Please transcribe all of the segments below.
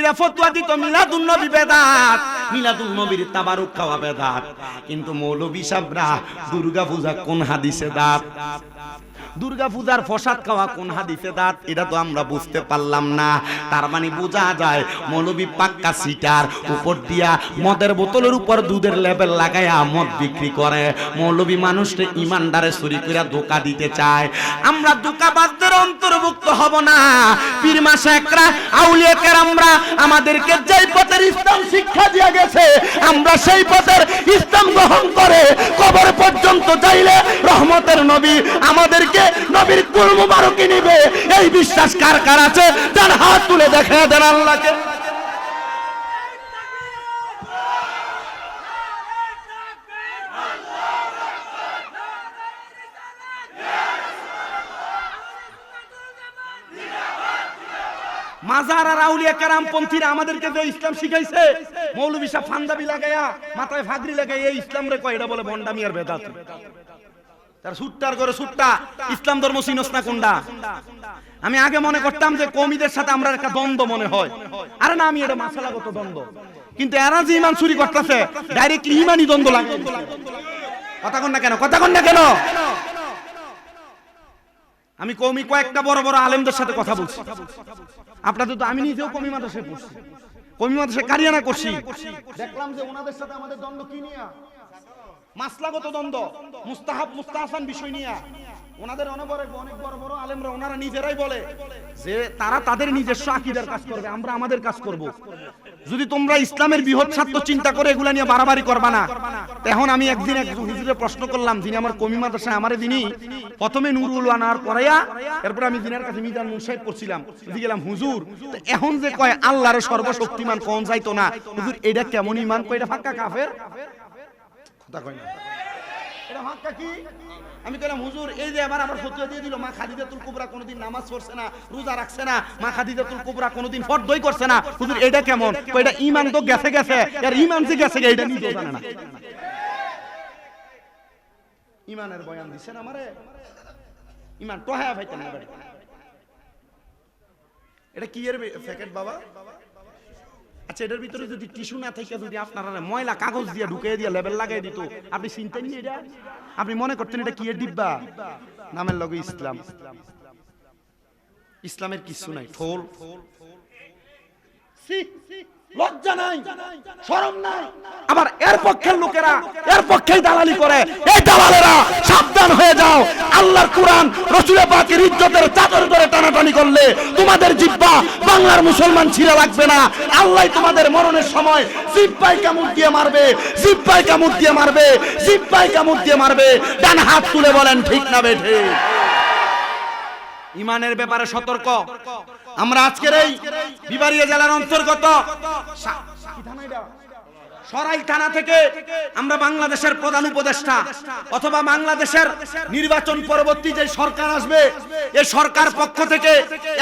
নবীরা ফতোয়া দিত মিলাদুন নবী বেদাত, মিলাদুন নবীর তাবারুক খাওয়া বেদাত। কিন্তু মৌলভী সাহেবরা দুর্গা পূজা কোন হাদিসে দাঁত, দুর্গা পূজার প্রসাদ খাওয়া কোন হাদিসে দাঁত, এটা তো আমরা বুঝতে পারলাম না। তার মানে বোঝা যায় মৌলভী পাক্কা সিটার, উপর দিয়া মদের বোতলের উপর দুধের লেবেল লাগাইয়া মদ বিক্রি করে। মৌলভী মানুষকে ইমানদারে চুরি করে ধোঁকা দিতে চায়। আমরা ধোঁকাবাজদের অন্তর্ভুক্ত হব না। পীর মাশায়েখরা, আউলিয়া কেরামরা আমাদেরকে যেই পথের ইসলাম শিক্ষা দিয়ে গেছে, আমরা সেই পথের ইসলাম গ্রহণ করে কবর পর্যন্ত যাইলে রহমতের নবী আমাদেরকে নবীর কুল মুবারকি নিবে। এই বিশ্বাস কার কার আছে? তার হাত তুলে দেখা দেন আল্লাহকে। মাজার আর আউলিয়া কেরাম পন্থীরা আমাদেরকে যে ইসলাম শিখাইছে, মৌলভী সাহেব ফান্দাবি লাগাইয়া মাথায় ফাগরি লাগাইয়া এই ইসলাম রে কয়, এটা বলে ভন্ডামি আর বেদাত। তার সুট্টার করে সুট্টা, ইসলাম ধর্ম চিনস না কোনটা? আমি আগে মনে করতাম যে কওমিদের সাথে আমরা একটা দ্বন্দ্ব মনে হয়, আরে না, আমি এটা মাসালাগত দ্বন্দ্ব। কিন্তু এরা যে ইমান চুরি করতেছে ডাইরেক্টলি ইমানই দ্বন্দ্ব লাগে। কথা কন না কেন? কথা কন না কেন? আমি কওমি কয়েকটা বড় বড় আলেমদের সাথে কথা বলছি। আপনাদের তো, আমি নিজেও কওমি মাদ্রাসায় পড়ছি, কওমি মাদ্রাসায় কারিয়ানা করছি। দেখলাম যে ওনাদের সাথে আমাদের দ্বন্দ্ব কি নিয়ে? মাসলাগত দ্বন্দ্ব, মুস্তাহাব মুস্তাহসান বিষয় নিয়ে। ওনাদের অনেক বড় বড় আলেমরা ওনারা নিজেরাই বলে যে তারা তাদের নিজস্ব আকীদার কাজ করবে, আমরা আমাদের কাজ করব। যদি তোমরা ইসলামের বৃহৎ স্বার্থ চিন্তা করে এগুলা নিয়ে বাড়াবাড়ি করবা না। এখন আমি একদিন এক হুজুরে প্রশ্ন করলাম, যিনি আমার কওমি মাদ্রাসায় আমারে দিনই প্রথমে নুরুল আনার পড়াইয়া, এরপর আমি দিনের কাছে মিজান মুনসাহিব পড়ছিলাম। গেলাম, হুজুর এখন যে কয় আল্লাহর সর্বশক্তিমান কোন যাইতো না, হুজুর এটা কেমন ইমান? কয় এটা পাক্কা কাফের। কথা কয় না, এটা পাক্কা কি? আমি কইলাম, হুজুর এই যে আবার ফতোয়া দিয়ে দিল মা খাদিজাতুল কুবরা কোনোদিন নামাজ পড়ছে না, রোজা রাখছে না, মা খাদিজাতুল কুবরা কোনোদিন ফরদই করছে না, হুজুর এটা কেমন? কই এটা ঈমান তো গেছে গেছে, এর ঈমান যে গেছে এটা নিজেও জানে না। ঈমানের বয়ান দিছেন আমারে, ঈমান তোহায়া ভাইতেন না বাড়ি। এটা কি এর প্যাকেট বাবা? আচ্ছা, এটার ভিতরে যদি টিস্যু না থাকে, যদি আপনারা ময়লা কাগজ দিয়ে ঢুকিয়ে দিয়ে লেবেল লাগাই দিত, আপনি চিন্তা নিয়ে এটা আপনি মনে করতেন এটা কি এর ডিব্বা? নামের লগে ইসলাম, ইসলামের কিছু নাই। ঠোল, লজ্জা নাই, শরম নাই। আবার এর পক্ষের লোকেরা এর পক্ষেই দালালি করে। এই দালালেরা সাবধান হয়ে যাও। আল্লাহর কোরআন রাসূল পাকের ইজ্জতের চাদর ধরে টানাটানি করলে তোমাদের জিহ্বা বাংলার মুসলমান ছিঁড়ে লাগবে না। আল্লাহ তোমাদের মরণের সময় জিহ্বায় কামড় দিয়ে মারবে, জিহ্বায় কামড় দিয়ে মারবে, জিহ্বায় কামড় দিয়ে মারবে। ডান হাত তুলে বলেন ঠিক না বেঠে? ইমানের ব্যাপারে সতর্ক। আমরা আজকের এই বিবাড়িয়া জেলার অন্তর্গত সরাইল থানা থেকে আমরা বাংলাদেশের প্রধান উপদেষ্টা অথবা বাংলাদেশের নির্বাচন পরবর্তী যে সরকার আসবে, এই সরকার পক্ষ থেকে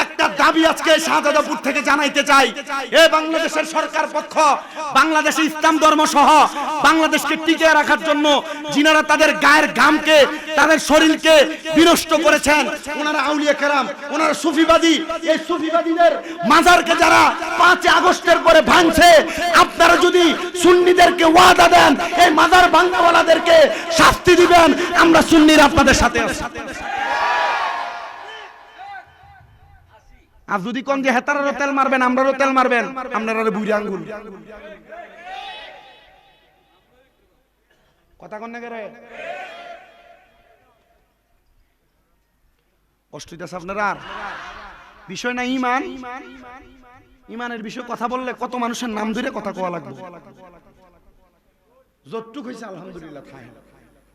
একটা দাবি আজকে শাহজাদপুর থেকে জানাইতে চাই। এই বাংলাদেশের সরকার পক্ষ বাংলাদেশে ইসলাম ধর্ম সহ বাংলাদেশকে টিকিয়ে রাখার জন্য যিনারা তাদের গায়ের ঘামকে, তাদের শরীরকে বিনষ্ট করেছেন, ওনারা আউলিয়া কেরাম, ওনারা সুফিবাদী। এই সুফিবাদীদের মাজারকে যারা 5 আগস্টের পরে ভাঙছে, আপনারা যদি সুন্নিদেরকে ওয়াদা দেন এই মাজার ভাঙাওয়ালাদেরকে শাস্তি দিবেন, আমরা সুন্নিরা আপনাদের সাথে আছি। আর যদি কোন যে হেতারারও তেল মারবেন, আমরারও তেল মারবেন, আপনারা বুড়ি আঙ্গুল। কথা কন না করে কষ্ট হইতেছে আপনারা। বিষয় না ঈমান, ঈমানের বিষয়ে কথা বললে কত মানুষের নাম ধরে কথা কোয়া লাগবে। যতটুক হইছে আলহামদুলিল্লাহ।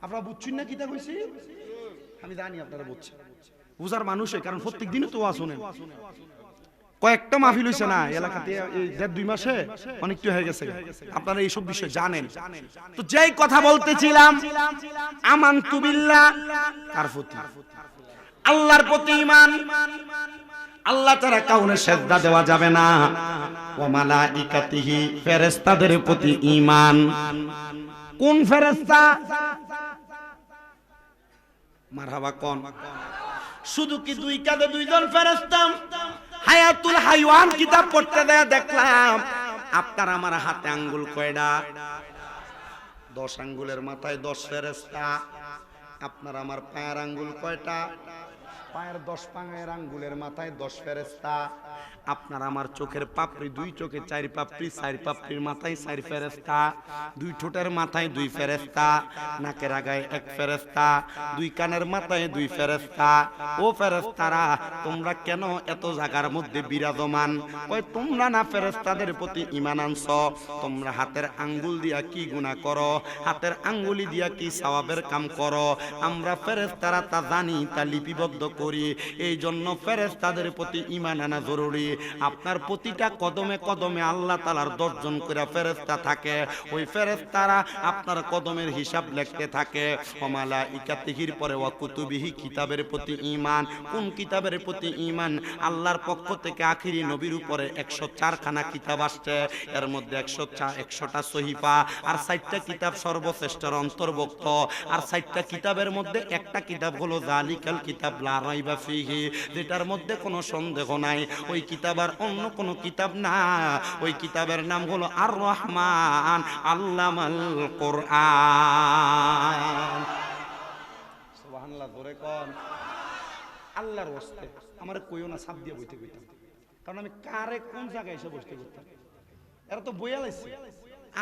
আপনারা বুঝছেন না কিতা কইছি? আমি জানি আপনারা বুঝছেন, বুঝার মানুষে, কারণ প্রত্যেক দিনই তো শুনেন। কয়েকটা মাহফিল হইছে না এলাকাতে এই 1.5-2 মাসে, অনেকটা হয়ে গেছে। আপনারা এইসব বিষয় জানেন। তো যেই কথা বলতেছিলাম, আমানতু বিল্লাহ, কার প্রতি? আল্লাহর প্রতি ঈমান। আল্লাহ তাআলা কাউনে সিজদা দেওয়া যাবে না। ওয়া মালাইকাতিহি, ফেরেশতাদের প্রতি ঈমান। কোন ফেরেশতা? মারহাবা কোন? শুধু কি 2 কাঁধে 2 জন ফেরেশতা? হায়াতুল হাইওয়ান কিতাব পড়তে দেয়া দেখলাম আপনার আমার হাতে আঙ্গুল কয়টা? 10 আঙ্গুলের মাথায় 10 ফেরেশতা। আপনার আমার পায়ের আঙ্গুল কয়টা? পায়ের 10 পায়ের আঙ্গুলের মাথায় 10 ফেরেশতা। আপনার আমার চোখের পাপড়ি 2 চোখে 4 পাপড়ি, 4 পাপড়ির মাথায় 4 ফেরেশতা। 2 ঠোঁটের মাথায় 2 ফেরেশতা, নাকের আগায় 1 ফেরেশতা, 2 কানের মাথায় 2 ফেরেশতা। ও ফেরেশতারা, তোমরা কেন এত জায়গার মধ্যে বিরাজমান? ওই তোমরা না ফেরেশতাদের প্রতি ঈমান আনছো? তোমরা হাতের আঙ্গুল দিয়া কি গুনাহ করো? হাতের আঙ্গুলি দিয়া কি সওয়াবের কাম করো? আমরা ফেরেশতারা তা জানি, তা লিপিবদ্ধ করি। এই জন্য ফেরেশতাদের প্রতি ঈমান আনা জরুরি। আপনার প্রতিটা কদমে কদমে আল্লাহ তাআলার 10 জন করে ফেরেশতা থাকে। ওই ফেরেশতারা আপনার কদমের হিসাব লিখতে থাকে। ওয়া মালাইকাতিহির পরে ওয়া কুতুবিহি, কিতাবের প্রতি ঈমান। কোন কিতাবের প্রতি ঈমান? আল্লাহর পক্ষ থেকে আখিরি নবীর উপরে 104 খানা কিতাব আসছে। এর মধ্যে 100টা সহিফা আর 60টা কিতাব সর্বশ্রেষ্ঠর অন্তর্ভুক্ত। আর 60টা কিতাবের মধ্যে একটা কিতাব হলো যালিকাল কিতাব লা রাইবা ফিহি, যেটার মধ্যে কোনো সন্দেহ নাই। ওই কিতাব আর অন্য কোনো কিতাব না। ওই কিতাবের নাম হলো আর রহমান আল্লামাল কোরআন। সুবহানাল্লাহ, জোরে কোন। আল্লাহর ওয়াস্তে আমারে কইও না সাপ দিয়ে বইতে কইতাম, কারণ আমি কারে কোন জায়গায় এসে বসতে করতাম। এরা তো বইয়া লাইছে,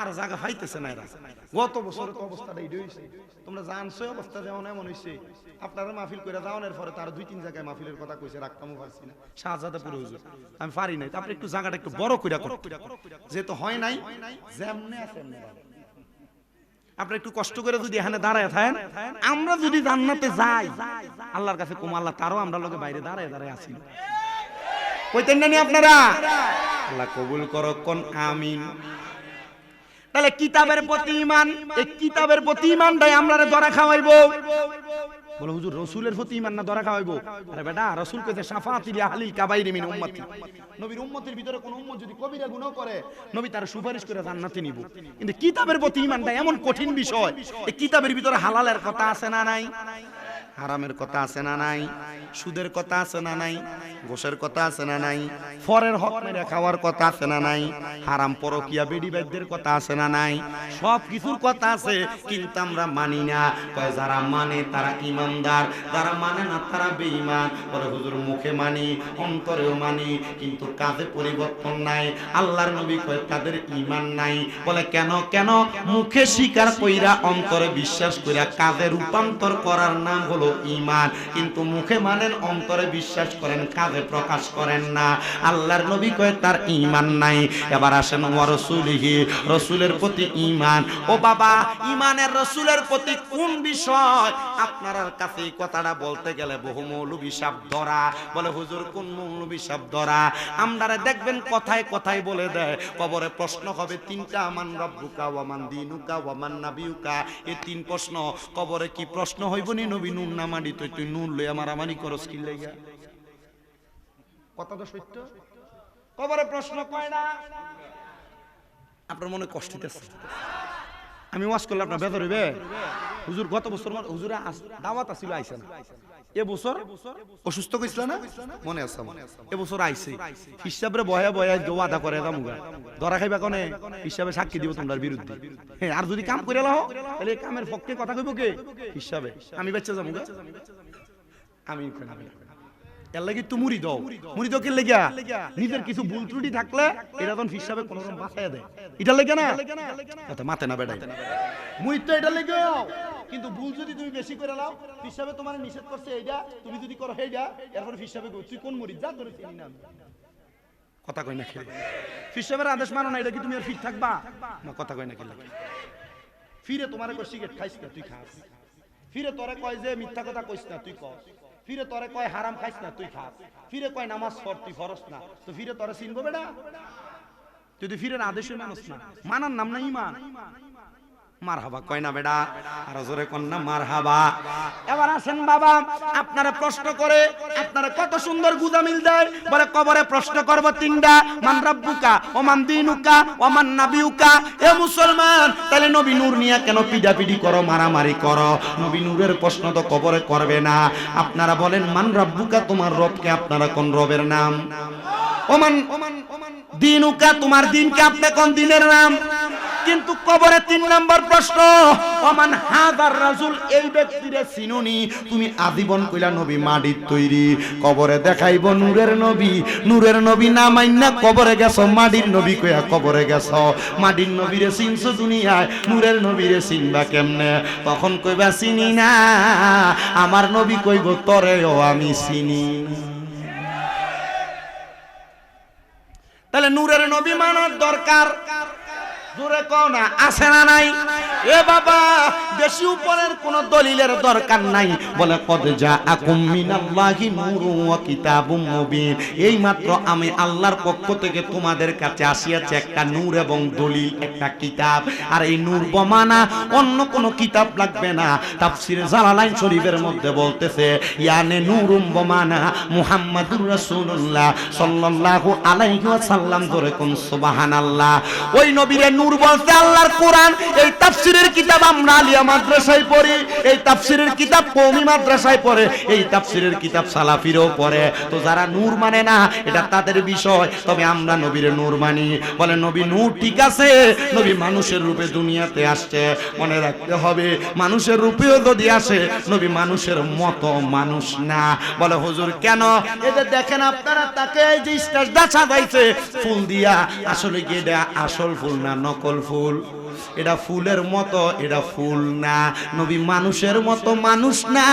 আর জায়গা পাইতেছে না। এরা গত বছর তো অবস্থাটা এই হইছে। তোমরা জানছো অবস্থা যেমন এমন হইছে। আপনারা মাহফিল কইরা যাওয়ার পরে তার 2-3 জায়গায় মাহফিলের কথা কইছে, রাখতামও পারছি না। শাহজাদাপুর হুজুর আমি পারি নাই। তারপরে একটু জায়গাটা একটু বড় কইরা করতে, যেহেতু হয় নাই যেমনে আছে এমনে। আপনারা একটু কষ্ট করে যদি এখানে দাঁড়ায় থাকেন, আমরা যদি জান্নাতে যাই আল্লাহর কাছে কুম আল্লাহ তারও আমরা লোকে বাইরে দাঁড়ায় দাঁড়ায় আছি। কইতেন না নি আপনারা? আল্লাহ কবুল করো, কোন আমিন। তাহলে কিতাবের প্রতি ঈমান, এই কিতাবের প্রতি ঈমানটাই আমরারে ধরা খাওয়াইবো। বলে হুজুর রাসূলের প্রতি ঈমান না ধরা খাওয়াইবো? আরে বেটা, রাসূল কইতে শাফাআতি লি আহলিল কাবাইরি মিন উম্মতি। নবীর উম্মতের ভিতরে কোন উম্মত যদি কবিরা গুনাহ করে, নবী তার সুপারিশ করে জান্নাতে নিব। কিন্তু কিতাবের প্রতি ঈমানটা এমন কঠিন বিষয়। এই কিতাবের ভিতরে হালালের কথা আছে না নাই? হারামের কথা আছে না নাই? সুদের কথা আছে না নাই? ঘোষের কথা আছে না নাই? ফরের হক মেরে খাওয়ার কথা আছে না নাই? হারাম পরকিয়া বেডি বাইদের কথা আছে না নাই? সব কিছুর কথা আছে, কিন্তু আমরা মানি না। কয় যারা মানে তারা ঈমানদার, যারা মানে না তারা বেঈমান। বলে হুজুর মুখে মানি, অন্তরেও মানি, কিন্তু কাজে পরিবর্তন নাই। আল্লাহর নবী কয় তাদের ঈমান নাই। বলে কেন? কেন? মুখে স্বীকার কইরা অন্তরে বিশ্বাস কইরা কাজে রূপান্তর করার নাম হলো ঈমান। কিন্তু মুখে মানেন, অন্তরে বিশ্বাস করেন, কাজে প্রকাশ করেন না। আল্লাহর নবী কয় তার ঈমান নাই। এবার আসেন ওয়া রাসূলিহি, রাসূলের প্রতি ঈমান। ও বাবা, ঈমানের রাসূলের প্রতি কোন বিষয়? আপনার কাছে এই কথাটা বলতে গেলে বহু মৌলবী সাহেব ধরা। বলে হুজুর কোন মৌলবী সাহেব ধরা? আমরারে দেখবেন কথায় কথায় বলে দেয়, কবরে প্রশ্ন হবে 3টা, মান রব্বুকা ওয়া মান দীনুকা ওয়া মান নাবিয়ুকা। এই 3 প্রশ্ন। কবরে কি প্রশ্ন হইব নি? নবী নুন না মানি, তুই নুন লইয়া মারামারি করস কি লাইগা? কথা তো সত্য। কবরে প্রশ্ন কয়টা? আপনার মনে কষ্ট দিতেছে। আমি ওয়াজ করলে আপনার বেজার হইবে? হুজুর গত বছর হুজুরে দাওয়াত আছিল, আইছে না। এবছর অসুস্থ কইছিল না? মনে আছে? এবছর আইছে। হিসাবে বয়া বয়া ওয়াদা করে যামুগা, ধরা খাইবা কোনে? হিসাবে সাক্ষী দিব তোমার বিরুদ্ধে। হ্যাঁ, আর যদি কাম করে লাও তাহলে এই কামের পক্ষে কথা কইব কে? হিসাবে। আমি বাচ্চা যামুগা, আমি এর লাগি তো মুড়ি দাও। মুড়ি দাও কে লাগিয়া? নিজের কিছু ভুল ত্রুটি থাকলে এটা তখন হিসাবে কোন রকম বাঁচাইয়া দেয়। এটা লাগে না কথা মাতে না বেড়াই। মুড়ি তো এটা লাগে, কিন্তু ভুল যদি তুমি বেশি করে লাও, হিসাবে তোমার নিষেধ করছে এইটা, তুমি যদি করো সেইটা, এরপরে হিসাবে তুই কোন মুড়ি যা করে চিনি না। কথা কই না খেলে হিসাবের আদেশ মানো না, এটা কি তুমি আর ফিট থাকবা না? কথা কই না খেলে ফিরে তোমারে কই সিগারেট খাইস না, তুই খাস। ফিরে তোরে কয় যে মিথ্যা কথা কইস না, তুই কস। ফিরে তোরে কয় হারাম খাইস না, তুই খাস। ফিরে কয় নামাজ পড়, তুই ফরজ না। তো ফিরে তোরে চিনবো বেটা? তুই তো ফিরের আদেশে মানুষ না, মানার নাম না ঈমান। মারহাবা কয় না বেটা? আর জোরে কোন না মারহাবা। এবার আসেন বাবা, আপনারা প্রশ্ন করে আপনারা কত সুন্দর গুজামিল দেয়। বলে কবরে প্রশ্ন করব 3টা, মান রাব্বুকা ও মান দীনুকা ও মান নাবিয়ুকা। এ মুসলমান, তাহলে নবী নূর নিয়ে কেন পিডাপিডি করো, মারামারি করো? নবী নূরের প্রশ্ন তো কবরে করবে না। আপনারা বলেন মান রাব্বুকা, তোমার রবকে? আপনারা কোন রবের নাম? ওমান দিনুকা, তোমার দিনকে আপনি কোন দিনের নাম? কিন্তু কবরে 3 নম্বর প্রশ্ন, ওমান হাদার রাসূল, এই ব্যক্তিরে চিনুনি? তুমি আজীবন কইলা নবী মাটির তৈরি, কবরে দেখাইব নূরের নবী। নূরের নবী না মাইন্না কবরে গেছো, মাটির নবী কইয়া কবরে গেছো। মাটির নবীরে চিনছো দুনিয়ায়, নূরের নবীরে চিনবা কেমনে? তখন কইবা চিনি না। আমার নবী কইব তরেও আমি চিনি। তাহলে নূরের নবী মানার দরকার, জোরে কও না, আছে না নাই? এ বাবা, বেশি উপরের কোন দলিলের দরকার নাই। বলে কদ জাআকুম মিনাল্লাহি নূরুন ওয়া কিতাবুম মুবিন, এই মাত্র আমি আল্লাহর পক্ষ থেকে তোমাদের কাছে আসিয়াছে একটা নূর এবং দলিল, একটা কিতাব। আর এই নূর বমানা অন্য কোন কিতাব লাগবে না। তাফসীর জালালাইন শরীফের মধ্যে বলতেছে ইয়ানে নূরুম বমানা মুহাম্মাদুর রাসূলুল্লাহ সাল্লাল্লাহু আলাইহি ওয়াসাল্লাম। জোরে কোন সুবহানাল্লাহ। ওই নবীরে নূর বলতে আল্লাহর কোরআন। এই তাফসীরের কিতাব আমরা আলিয়া মাদ্রাসায় পড়ি, এই তাফসীরের কিতাব কওমি মাদ্রাসায় পড়ে, এই তাফসীরের কিতাব সালাফিরও পড়ে। তো যারা নূর মানে না এটা তাদের বিষয়, তবে আমরা নবীর নূর মানি। বলে নবী নূর ঠিক আছে, নবী মানুষের রূপে দুনিয়াতে আসছে, মনে রাখতে হবে মানুষের রূপেও যদি আসে নবী মানুষের মতো মানুষ না। বলে হুজুর কেন? এদের দেখেন আপনারা, তাকে যে স্টেজটা সাজাইছে ফুল দিয়া, আসলে কি এটা আসল ফুল না নকল ফুল? এটা ফুলের মতো, এটা ফুল না। নবী মানুষের মতো মানুষ না।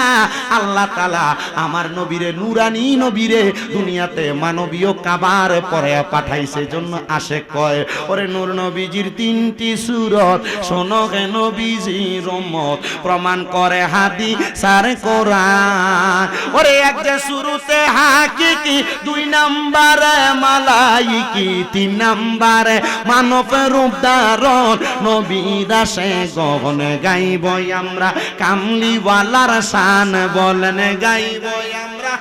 আল্লাহ তাআলা আমার নবীরে নূরানী নবীরে দুনিয়াতে মানবীয় কাবার পরে পাঠাইছে। জন্য আশেক কয় ওরে নূর নবীজির 3টি সূরত শোনো গে নবীজির রহমত, প্রমাণ করে হাদিস আর কোরআন। ওরে এক যে শুরুতে হাকিকি, 2 নম্বরে মালাইকি, 3 নম্বরে মানব রূপ ধারণ। নবীর আসে গগন গাইব আমরা, কামলিওয়ালার শান বলেন গাইব আমরা।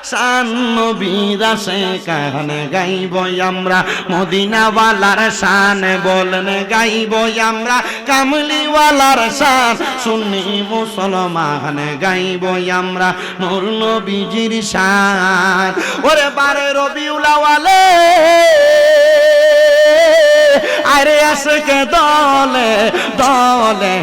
শান নবীর আসে গান গাইব আমরা, মদিনাওয়ালার শান বলেন গাইব আমরা। কামলিওয়ালার শান সুন্নি মুসলমান গাইব আমরা, নূর নবীজির শান। ওরে বারে রবিউল আওয়ালে আরে আশকে দলে দলে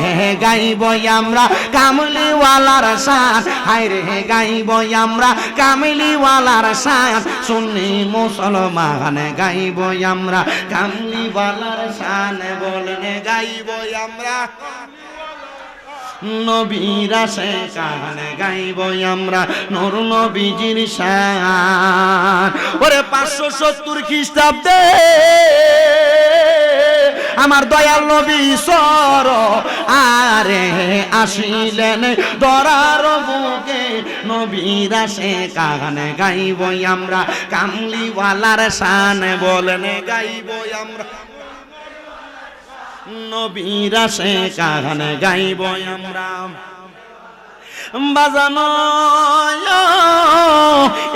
গাইব আমরা, কামলিওয়ালার শান। হায়রে গাইব আমরা কামলিওয়ালার শান, সুন্নি মুসলমান গাইব আমরা, কামলিওয়ালার শান বলেন গাইব আমরা। নবীর আসে গান গাইব আমরা, নূর নবীজির শান। ওরে 570 খ্রিস্টাব্দে আমার দয়াল নবী সর আরে আসিলেন দরার বুকে। নবীর আসে গান গাইব আমরা, কামলিওয়ালার শান বলেন গাইব আমরা। নবীর আসে গান গাইব আমরা। বাজানো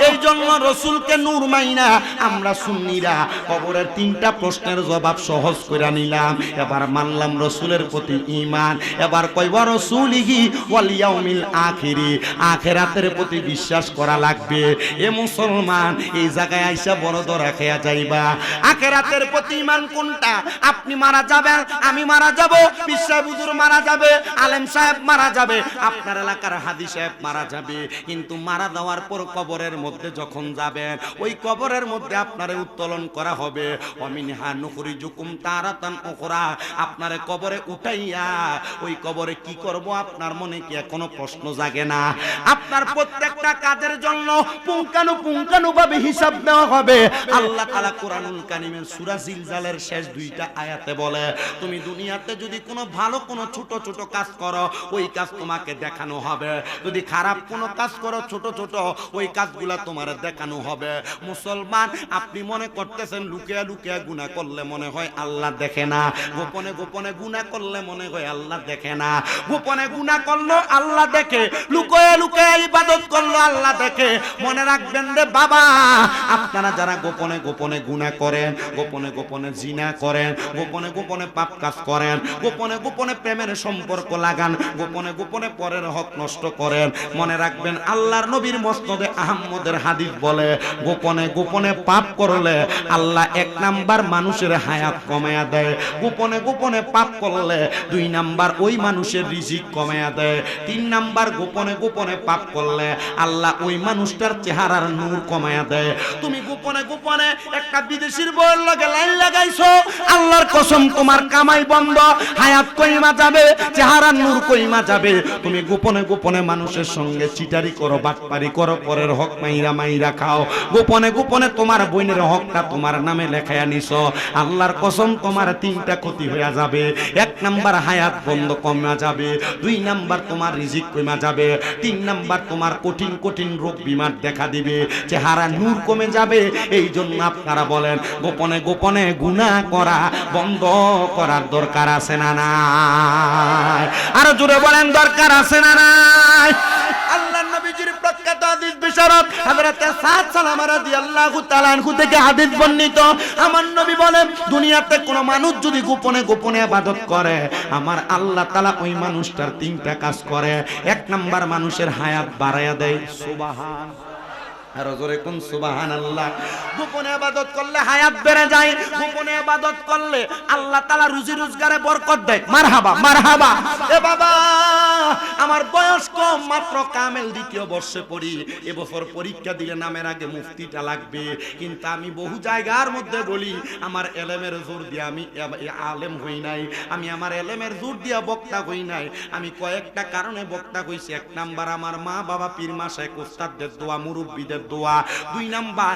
এই জন্য রসুলকে নূর মাইনা আমরা সুন্নিরা কবরের 3টা প্রশ্নের জবাব সহজ করে নিলাম। এবার মানলাম রসুলের প্রতি ঈমান। এবার কইবা রসুলিহি ওয়াল ইয়াউমিল আখিরি, আখিরাতের প্রতি বিশ্বাস করা লাগবে। এ মুসলমান এই জায়গায় আইসা বড় ধরা খেয়া যাইবা। আখিরাতের প্রতি ঈমান কোনটা? আপনি মারা যাবেন, আমি মারা যাব, পীর সাহেব হুজুর মারা যাবে, আলেম সাহেব মারা যাবে, আপনার এলাকার হাদি সাহেব মারা যাবে। কিন্তু মারা যাওয়ার পর কবরের মধ্যে যখন যাবেন, ওই কবরের মধ্যে আপনারে উত্তোলন করা হবে। ওয়ামিনহা নুখরিজুকুম তারাতান উখরা, আপনারে কবরে উঠাইয়া ওই কবরে কি করব আপনার মনে কি এখনো প্রশ্ন জাগে না? আপনার প্রত্যেকটা কাজের জন্য পুঙ্খানুপুঙ্খানুভাবে হিসাব দেওয়া হবে। আল্লাহ তাআলা কোরআনুল কারীমের সূরা জিলজালের শেষ 2টা আয়াতে বলে, তুমি দুনিয়াতে যদি কোনো ভালো কোনো ছোট ছোট কাজ করো, ওই কাজ তোমাকে দেখানো হবে। যদি খারাপ কোনো কাজ করো ছোট ছোট, ওই কাজগুলা তোমার দেখানো হবে। মুসলমান, আপনি মনে করতেছেন লুকিয়ে লুকিয়ে গুনাহ করলে মনে হয় আল্লাহ দেখে না, গোপনে গোপনে গুনাহ করলে মনে হয় আল্লাহ দেখে না। গোপনে গুনাহ করলো আল্লাহ দেখে, লুকিয়ে লুকিয়ে ইবাদত করলো আল্লাহ দেখে। মনে রাখবেন রে বাবা, আপনারা যারা গোপনে গোপনে গুনাহ করেন, গোপনে গোপনে জিনা করেন, গোপনে গোপনে পাপ কাজ করেন, গোপনে গোপনে প্রেমের সম্পর্ক লাগান, গোপনে গোপনে পরের হক নষ্ট করেন। মনে রাখবেন আল্লাহর নবীর মসনদে আহমদের হাদিস বলে, গোপনে গোপনে পাপ করলে আল্লাহ 1 নাম্বার মানুষের হায়াত কমায়া দেয়, গোপনে গোপনে পাপ করলে 2 নাম্বার ওই মানুষের রিজিক কমায়া দেয়, 3 নাম্বার গোপনে গোপনে পাপ করলে আল্লাহ ওই মানুষটার চেহারার নূর কমায়া দেয়। তুমি গোপনে গোপনে একটা বিদেশির বউয়ের লগে লাইন লাগাইছো, আল্লাহর কসম তোমার কামাই বন্ধ, হায়াত কইমা যাবে, চেহারার নূর কইমা যাবে। তুমি গোপনে গোপনে মানুষের সঙ্গে চিটারি করো, বাটপারি করো, পরের হক মাইরা মাইরা খাও, গোপনে গোপনে তোমার বোনের হকটা তোমার নামে লেখায়া নিছো, আল্লাহর কসম তোমার 3টা ক্ষতি হয়ে যাবে। 1 নাম্বার হায়াত বন্ধ কমা যাবে, 2 নাম্বার তোমার রিজিক কমা যাবে, 3 নাম্বার তোমার কঠিন কঠিন রোগ বিমার দেখা দিবে, চেহারা নূর কমে যাবে। এই জন্য আপনারা বলেন গোপনে গোপনে গুনাহ করা বন্ধ করার দরকার আছে না নাই? আরো জোরে বলেন দরকার আছে না নাই? আল্লাহর নবীজির প্রখ্যাত হাদিস বিশারদ হযরত সাদ সালামা রাদিয়াল্লাহু তাআলা আনহু থেকে হাদিস বর্ণিত, আমার নবী বলেন দুনিয়াতে কোন মানুষ যদি গোপনে গোপনে ইবাদত করে, আমার আল্লাহ তাআলা ওই মানুষটার 3টা কাজ করে। 1 নাম্বার মানুষের হায়াত বাড়ায়া দেয়, সুবহান, আর জোরে কোন সুবহানাল্লাহ। গোপনে ইবাদত করলে হায়াত বেড়ে যায়, গোপনে ইবাদত করলে আল্লাহ তাআলা রুজি রোজগারে বরকত দেয়। মারহাবা মারহাবা। এ বাবা, আমার বয়স কম, মাত্র কামেল 2য় বর্ষে পড়ি, এবছর পরীক্ষা দিলে নামের আগে মুফতিটা লাগবে, কিন্তু আমি বহু জায়গার মধ্যে বলি আমার এলেমের জোর দিয়ে আমি আলেম হই নাই, আমি আমার এলেমের জোর দিয়ে বক্তা হই নাই। আমি কয়েকটা কারণে বক্তা হইছি। 1 নাম্বার আমার মা বাবা পীর মাশায়েখ উস্তাদদের দোয়া, মুরব্বিদের দোয়া। 2 নাম্বার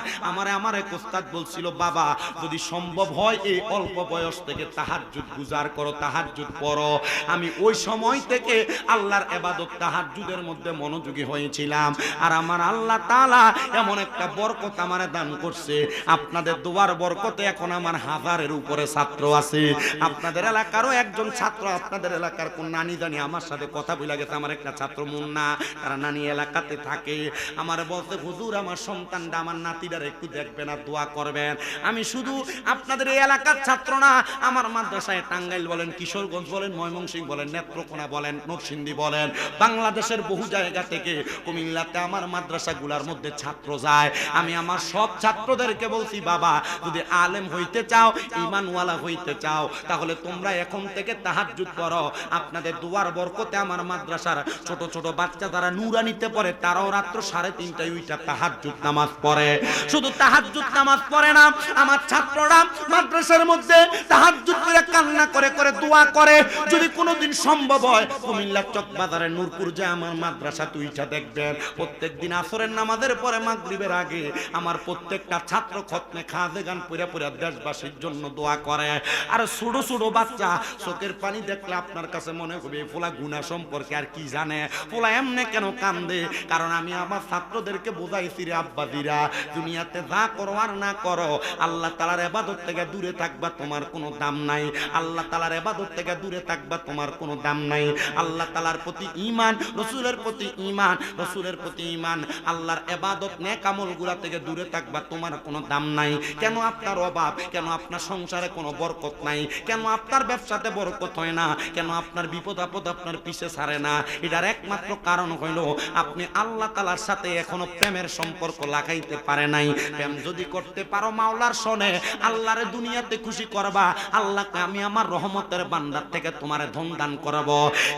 আমার এক উস্তাদ বলছিল, বাবা যদি সম্ভব হয় এই অল্প বয়স থেকে তাহাজ্জুদ গুজার করো, তাহাজ্জুদ পড়ো। আমি ওই সময় থেকে আল্লাহর ইবাদত তাহাজ্জুদের মধ্যে মনোযোগী হয়েছিলাম। আর আমার আল্লাহ তাআলা এমন একটা বরকত আমারে দান করছে, আপনাদের দোয়ার বরকতে এখন আমার 1000-এর উপরে ছাত্র আছে। আপনাদের এলাকারও একজন ছাত্র, আপনাদের এলাকার কোন নানি জানি আমার সাথে কথা বলে গেছে, আমার একটা ছাত্র মুন্না, তারা নানি এলাকাতে থাকে, আমার বলতে হুজুর আমার সন্তানটা, আমার নাতিটার একটু দেখবেন আর দোয়া করবেন। আমি শুধু আপনাদের এই এলাকার ছাত্র না, আমার মাদ্রাসায় টাঙ্গাইল বলেন, কিশোরগঞ্জ বলেন, ময়মনসিংহ বলেন, নেত্রকোনা বলেন, নরসিংদী বলেন, বাংলাদেশের বহু জায়গা থেকে কুমিল্লাতে আমার মাদ্রাসাগুলোর মধ্যে ছাত্র যায়। আমি আমার সব ছাত্রদেরকে বলছি, বাবা যদি আলেম হইতে চাও, ঈমানওয়ালা হইতে চাও, তাহলে তোমরা এখন থেকে তাহাজ্জুদ করো। আপনাদের দোয়ার বরকতে আমার মাদ্রাসার ছোট ছোট বাচ্চা যারা নুরানিতে পড়ে, তারাও রাত্র 3:30টায় উইটা তাহাজ্জুদ নামাজ পড়ে। শুধু তাহাজ্জুদ নামাজ পড়ে না, আমার ছাত্ররা মাদ্রাসার মধ্যে তাহাজ্জুদ করে কান্না করে করে দোয়া করে। যদি কোনোদিন সম্ভব হয় কুমিল্লা চকবাজারের নূরপুর যে আমার মাদ্রাসা তুইটা দেখবেন, প্রত্যেকদিন আসরের নামাজের পরে মাগরিবের আগে আমার প্রত্যেকটা ছাত্র খতমে খাজে গান পড়ে পড়ে দেশবাসীর জন্য দোয়া করে। আর ছোট ছোট বাচ্চা চোখের পানি দেখলে আপনার কাছে মনে হবে ফোলা গুনাহ সম্পর্কে আর কি জানে, ফোলা এমনি কেন কান্দে। কারণ আমি আমার ছাত্রদেরকে বোঝাইছি, রে আব্বাদিরা, দুনিয়াতে যা করো আর না করো, আল্লাহ তাআলার ইবাদত থেকে দূরে থাকবা, তোমার কোনো দাম নাই। আল্লাহ তাআলার ইবাদত থেকে দূরে থাকবা, তোমার কোনো দাম নাই। আল্লাহ তাআলার প্রতি ঈমান, রাসূলের প্রতি ঈমান, রাসূলের প্রতি ঈমান, আল্লাহর ইবাদত নেক আমলগুলা থেকে দূরে থাকবা, তোমার কোনো দাম নাই। কেন আপনার অভাব, কেন আপনার সংসারে কোনো বরকত নাই, কেন আপনার ব্যবসাতে বরকত হয় না, কেন আপনার বিপদ আপদ আপনার পিছে ছাড়ে না? এটার একমাত্র কারণ হইল আপনি আল্লাহ তাআলার সাথে এখনো প্রেমের সম্পর্ক লাগাইতে পারে নাই। প্রেম যদি করতে পারো মাওলার শোনে, আল্লাহরে দুনিয়াতে খুশি করবা, আল্লাহকে আমি আমার রহমতের ভান্ডার থেকে তোমারে ধন দান করব।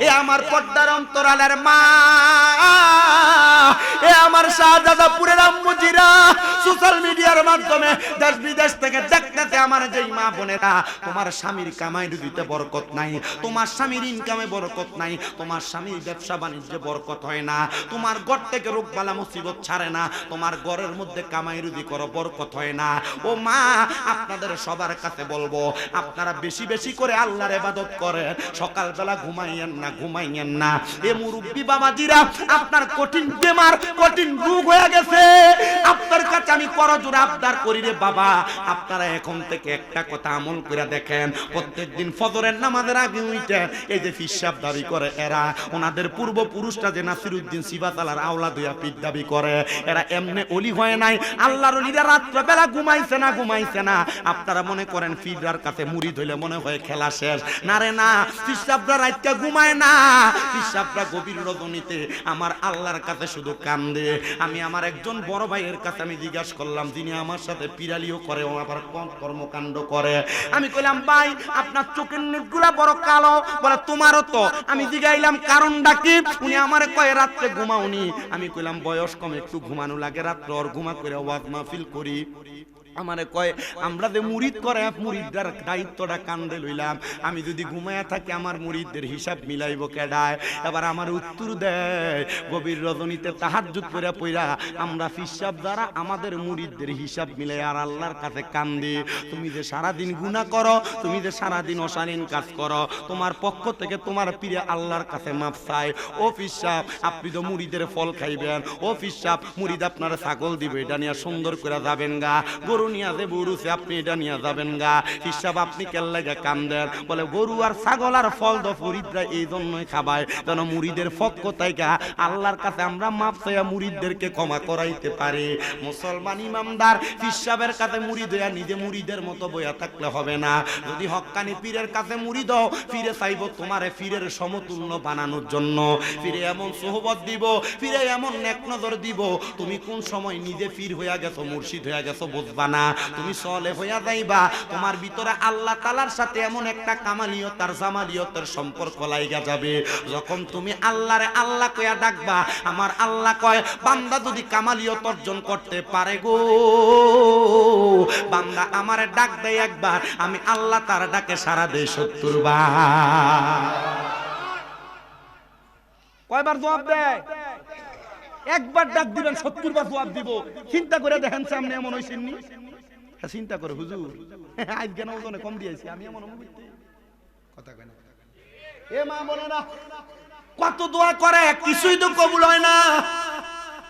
এ আমার পর্দার অন্তরালের মা, এ আমার শাহজাদাপুরের আম্মুজিরা, সোশ্যাল মিডিয়ার মাধ্যমে দেশ বিদেশ থেকে দেখতে আমার যেই মা বোনেরা, তোমার স্বামীর কামাই রুজিতে বরকত নাই, তোমার স্বামীর ইনকামে বরকত নাই, তোমার স্বামীর ব্যবসা বাণিজ্যে বরকত হয় না, তোমার ঘর থেকে রোগ বালা মুসিবত ছাড়ে না, তোমার ঘরের মধ্যে কামাই রুজি করো বরকত হয় না। ও মা, আপনাদের সবার কাছে বলবো, আপনারা বেশি বেশি করে আল্লাহর ইবাদত করেন, সকালবেলা ঘুমাইয়েন না, ঘুমাইয়েন না। এ মুরব্বি বাবাজিরা, আপনার কঠিন বেমার, কঠিন রোগ হয়ে গেছে, আপনার কাছে আমি করজোড়ে আবদার করি রে বাবা, আপনারা এখন থেকে একটা কথা আমল করে দেখেন। প্রত্যেকদিন ফজরের নামাজের আগে উঠে এই যে ফিসাব দাবি করে এরা, ওনাদের পূর্বপুরুষরা যে নাসিরউদ্দিন সিবাতালার আওলাদ হইয়া পীর দাবি করে, এরা এমনি ওলি হয় নাই। আল্লাহর ওলিরা রাত্রবেলা ঘুমাইছে না, ঘুমাইছে না। আপনারা মনে করেন ফিরার কাছে মুড়ি ধইলে মনে হয় খেলা শেষ, না রে না, ফিসাবরা রাতটা ঘুমায় না, পিসাবরা গভীর রজনীতে আমার আল্লাহর কাছে শুধু কান্দে। আমি আমার একজন বড় ভাইয়ের কাছে আমি জিজ্ঞাসা করলাম, যিনি আমার সাথে পিরালিও করে ও আবার কর্মকাণ্ড করে। আমি কইলাম, ভাই আপনার চোখের নেকগুলা বড় কালো। বলে তোমারও তো। আমি জিজ্ঞাইলাম কারণটা কি? উনি আমারে কয় রাত্রে ঘুমাওনি। আমি কইলাম বয়স কম, একটু ঘুমানো লাগে, রাত্রে ওর ঘুমা করে ওয়াজ মাহফিল করি। আমারে কয় আমরা যে মুরিদ করে মুরিদদের দায়িত্বটা কান্দে লইলাম, আমি যদি ঘুমায়া থাকি আমার মুরিদদের হিসাব মিলাইব কেডায়? এবার আমার উত্তর দেয়, গভীর রজনীতে তাহাজ্জুদ করে পইরা আমরা ফিসাব দ্বারা আমাদের মুরিদদের হিসাব মিলাই আর আল্লাহর কাছে কান্দি। তুমি যে সারাদিন গুনাহ করো, তুমি যে সারাদিন অশালীন কাজ করো, তোমার পক্ষ থেকে তোমার পীরে আল্লাহর কাছে মাফ চাই। ও ফিসাব, আপনি তো মুরিদের ফল খাইবেন। ও ফিসাব, মুরিদ আপনার ছাগল দিবে, এটা নিয়ে সুন্দর করে যাবেন গা। গরু নিয়ে যে বুরুছে আপনি এটা নিয়ে যাবেন গা। হিসাব আপনি কেল্লাগে কান্দেন? বলে গরু আর ছাগল আর ফল তো মুরিদরা এই জন্যই খাবায়, যেন মুরিদের পক্ষ থেকে আল্লাহর কাছে আমরা মাফ চাইয়া মুরিদদেরকে ক্ষমা করাইতে পারি। মুসলমান ইমামদার হিসাবের কাছে মুরিদ হইয়া নিজে মুরিদের মতো বইয়া থাকলে হবে না। যদি হক্কানি পীরের কাছে মুরিদ হও, ফিরে চাইব তোমারে ফিরের সমতুল্য বানানোর জন্য। ফিরে এমন সোহবত দিব, ফিরে এমন নেক নজর দিব, তুমি কোন সময় নিজে ফির হইয়া গেছো, মুর্শিদ হইয়া গেছো বুঝবা না। তুমি সলে হইয়া যাইবা, তোমার ভিতরে আল্লাহ তাআলার সাথে এমন একটা কামালিয়ত আর জামালিয়তের সম্পর্ক লাইগা যাবে। যখন তুমি আল্লাহরে আল্লাহ কইয়া ডাকবা, আমার আল্লাহ কয় বান্দা যদি কামালিয়ত অর্জন করতে পারে গো, বান্দা আমারে ডাক দেয় একবার, আমি আল্লাহ তার ডাকে সাড়া দেই 70 বার। কয়বার জবাব দেয়? একবার ডাক দিবেন 70 বার জবাব দিব। চিন্তা করে দেখেন সামনে এমন হইছেননি? চিন্তা করে হুজুর আজ কেন ওজনে কম দিয়েছি আমি এমন কথা কয় না। এ মা বলে না, কত দোয়া করে কিছুই তো কবুল হয় না।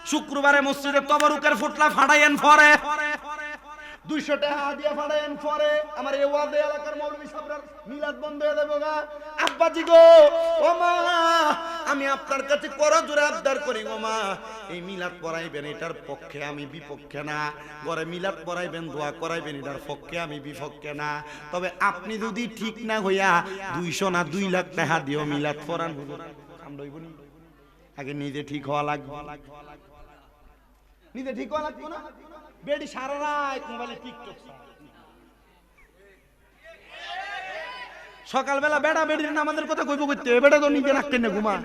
শুক্রবারে মসজিদে তবরুকের ফুটলা ফাড়াইয়েন পরে 200 টাকা দিয়া ফাড়াইয়েন পরে আমার এই ওয়াদে এলাকার মৌলভী সাহেবরার মিলাদ বন্ধ হয়ে যাবে গা। আব্বাজি গো, ও মা, আমি আপনার কাছে করজোরে আবদার করি গো মা, এই মিলাদ পড়াইবেন এটার পক্ষে আমি বিপক্ষে না। ঘরে মিলাদ পড়াইবেন দোয়া করাইবেন এটার পক্ষে আমি বিপক্ষে না। তবে আপনি যদি ঠিক না হইয়া 200 না 2 লাখ টাকা দিও মিলাদ পড়ান, হুজুর কাম দইবনি। আগে নিজে ঠিক হওয়া লাগবে, নিজে ঠিক হওয়া লাগবে না। বেডি সারা রাত মোবাইলে টিকটক, সকালবেলা বেড়া বেড়ির নামাজের কথা কইব করতে, বেড়া তো নিজে রাখতে না ঘুমা।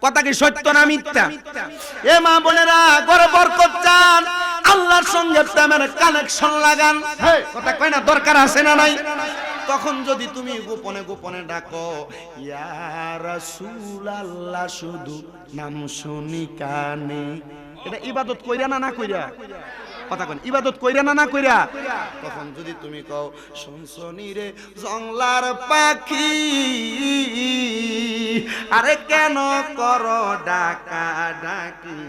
কথা কি সত্য না মিথ্যা? এ মা বোনেরা, ঘরে বরকত চান, আল্লাহর সঙ্গে প্রেমের কানেকশন লাগান। কথা কয় না, দরকার আছে না নাই? তখন যদি তুমি গোপনে গোপনে ডাকো, ইয়া রাসূলুল্লাহ, শুধু নাম শুনি কানে, এটা ইবাদত কইরা না না কইরা? কথা কোন ইবাদত কইরা না না কইরা? তখন যদি তুমি কও, শুনছনি রে জংলার পাখি, আরে কেন করো ডাকা ডাকি,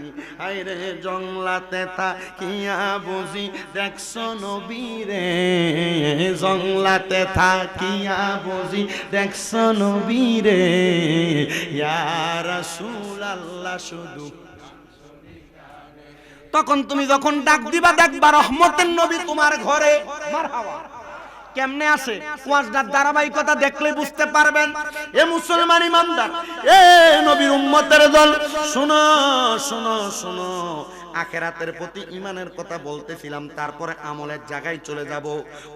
আইরে জংলাতে থাকিয়া বুঝি দেখছো নবী রে, জংলাতে থাকিয়া বুঝি দেখছো নবী রে, ইয়া রাসূলুল্লাহ শুধু। তখন তুমি যখন ডাক দিবা দেখবা রহমতের নবী তোমার ঘরে। মারহাবা। কেমনে আসে? ওয়াজদার ধারাবাহিকতা দেখলে বুঝতে পারবেন। এ মুসলমান ইমানদার, এ নবীর উম্মতের দল, শোনো শোনো শোনো, আখিরাতের প্রতি ঈমানের কথা বলতেছিলাম, তারপরে আমলের জায়গায় চলে যাব।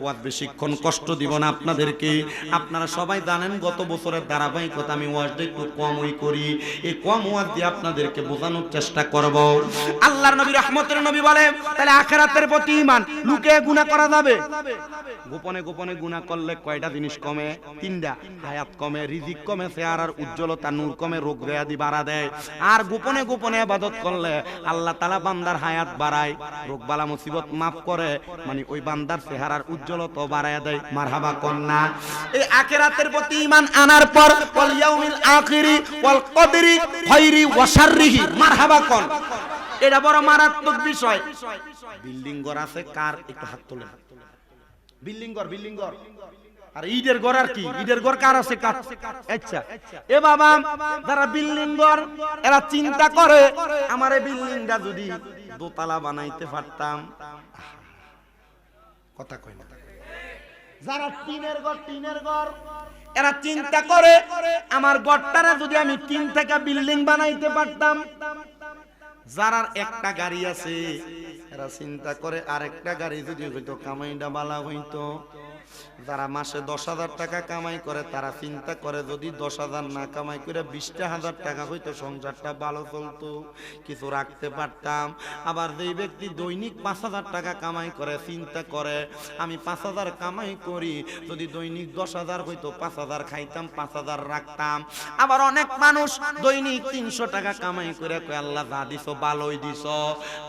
ওয়াজ বেশিক্ষণ কষ্ট দিব না আপনাদেরকে। আপনারা সবাই জানেন গত বছরের ধারাবাহিকতা আমি ওয়াজটা একটু কমই করি। এই কম ওয়াজ দিয়ে আপনাদেরকে বোঝানোর চেষ্টা করব। আল্লাহর নবী রহমতের নবী বলে, তাহলে আখিরাতের প্রতি ঈমান, লুকিয়ে গুনাহ করা যাবে? গোপনে গোপনে গুনাহ করলে কয়টা জিনিস কমে? 3টা। হায়াত কমে, রিজিক কমে, চেহারার উজ্জ্বলতা নূর কমে, রোগ ব্যাধি বাড়া দেয়। আর গোপনে গোপনে ইবাদত করলে আল্লাহ তাআলা বান্দার হায়াত বাড়ায়, রোগ বালা মুসিবত মাফ করে, মানে ওই বান্দার চেহারার উজ্জ্বলতা বাড়ায় দেয়। মারহাবা কন্না। এই আখিরাতের প্রতি ঈমান আনার পর ওয়াল ইয়াউমিল আখিরি ওয়াল কদরি খাইরি ওয়া শাররিহি, মারহাবা কোন। এটা বড় মারাত্মক বিষয়। বিল্ডিং ঘর আছে কার? একটু হাত তোলেন। বিল্ডিং ঘর, বিল্ডিং ঘর। আর ঈদের ঘর আর কি? ঈদের ঘর কার আছে? কার? আচ্ছা, এ বাবা, যারা বিল্ডিং ঘর এরা চিন্তা করে আমার এই বিল্ডিংটা যদি দোতলা বানাইতে পারতাম। কথা কই না। যারা টিনের ঘর, টিনের ঘর এরা চিন্তা করে আমার গড়টারে যদি আমি 3 টাকা বিল্ডিং বানাইতে পারতাম। যারা একটা গাড়ি আছে এরা চিন্তা করে আরেকটা গাড়ি যদি হইতো কামাইটা বালা হইতো। যারা মাসে 10,000 টাকা কামাই করে তারা চিন্তা করে যদি 10,000 না কামাই করে 20,000 টাকা হইতো সংসারটা ভালো চলতো, কিছু রাখতে পারতাম। আবার যেই ব্যক্তি দৈনিক 5,000 টাকা কামাই করে চিন্তা করে আমি 5,000 কামাই করি, যদি দৈনিক 10,000 হইতো 5,000 খাইতাম 5,000 রাখতাম। আবার অনেক মানুষ দৈনিক 300 টাকা কামাই করে কয় আল্লাহ যা দিছো ভালোই দিছো।